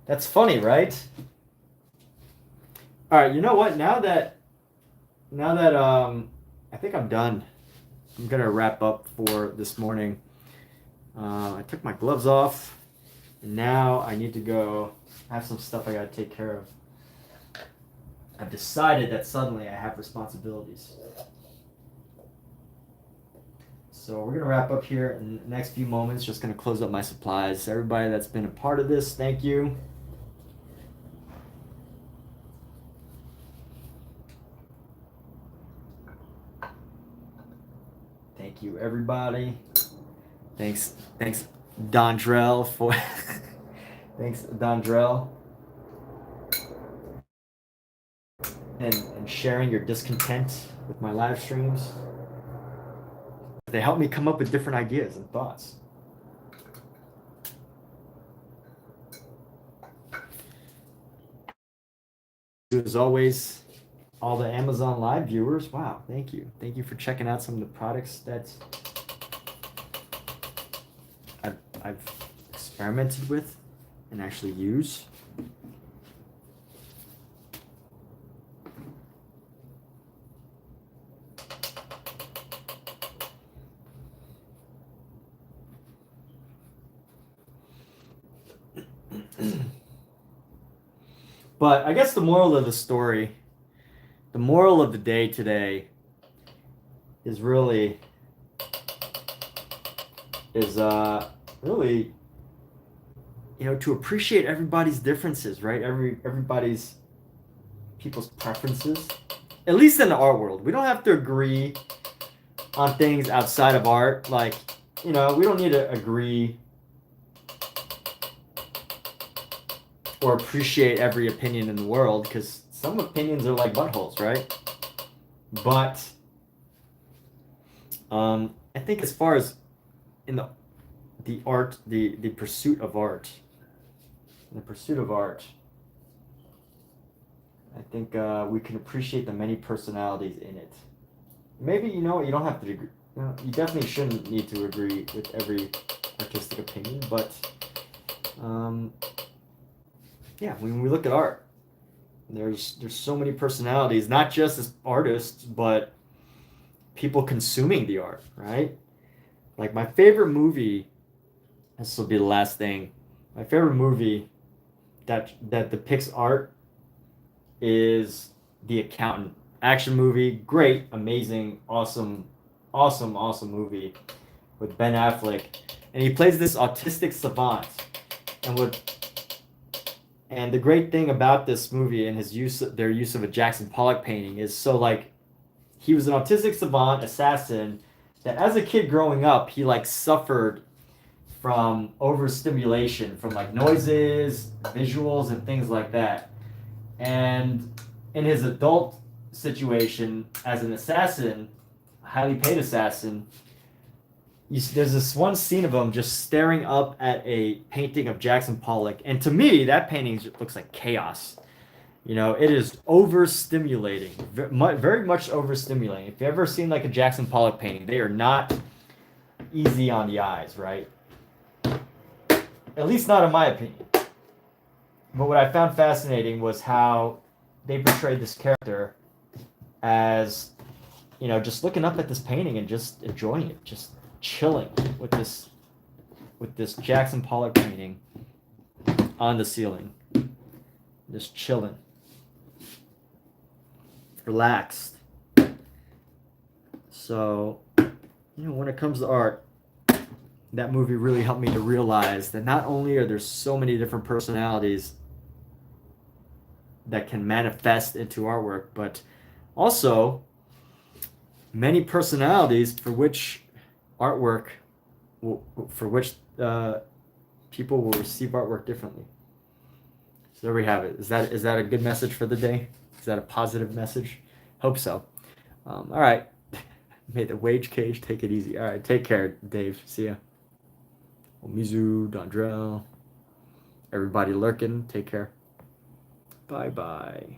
That's funny, right? All right, you know what? Now that I think I'm done. I'm gonna wrap up for this morning. I took my gloves off, and now I need to go. I have some stuff I gotta take care of. I've decided that suddenly I have responsibilities. So we're gonna wrap up here in the next few moments. Just gonna close up my supplies. Everybody that's been a part of this, thank you. Thank you, everybody. Thanks, Dondrell, for thanks, Dondrell, and sharing your discontent with my live streams. They help me come up with different ideas and thoughts. As always, all the Amazon Live viewers, wow, thank you. Thank you for checking out some of the products that I've experimented with and actually use. But I guess the moral of the story, the moral of the day today is really to appreciate everybody's differences, right? Everybody's people's preferences. At least in the art world. We don't have to agree on things outside of art. Like, we don't need to agree or appreciate every opinion in the world, because some opinions are like buttholes, right? But I think as far as in the pursuit of art, I think we can appreciate the many personalities in it. Maybe, you don't have to agree. You definitely shouldn't need to agree with every artistic opinion, but yeah, when we look at art, there's so many personalities, not just as artists, but people consuming the art, right? Like my favorite movie, this will be the last thing. My favorite movie that depicts art is The Accountant. Action movie, great, amazing, awesome movie with Ben Affleck, and he plays this autistic savant. And the great thing about this movie and their use of a Jackson Pollock painting is, so like, he was an autistic savant assassin that as a kid growing up, he like suffered from overstimulation from like noises, visuals, and things like that. And in his adult situation as an assassin, a highly paid assassin, there's this one scene of him just staring up at a painting of Jackson Pollock, and to me, that painting looks like chaos. It is overstimulating, very much overstimulating. If you've ever seen like a Jackson Pollock painting, they are not easy on the eyes, right? At least not in my opinion. But what I found fascinating was how they portrayed this character as, just looking up at this painting and just enjoying it, just chilling with this Jackson Pollock painting on the ceiling, just chilling, relaxed. So, when it comes to art, that movie really helped me to realize that not only are there so many different personalities that can manifest into artwork, but also many personalities for which artwork, for which people will receive artwork differently. So there we have it. Is that a good message for the day? Is that a positive message? Hope so. All right. May the wage cage take it easy. All right. Take care, Dave. See ya. Omizu, Dondrell, everybody lurking. Take care. Bye bye.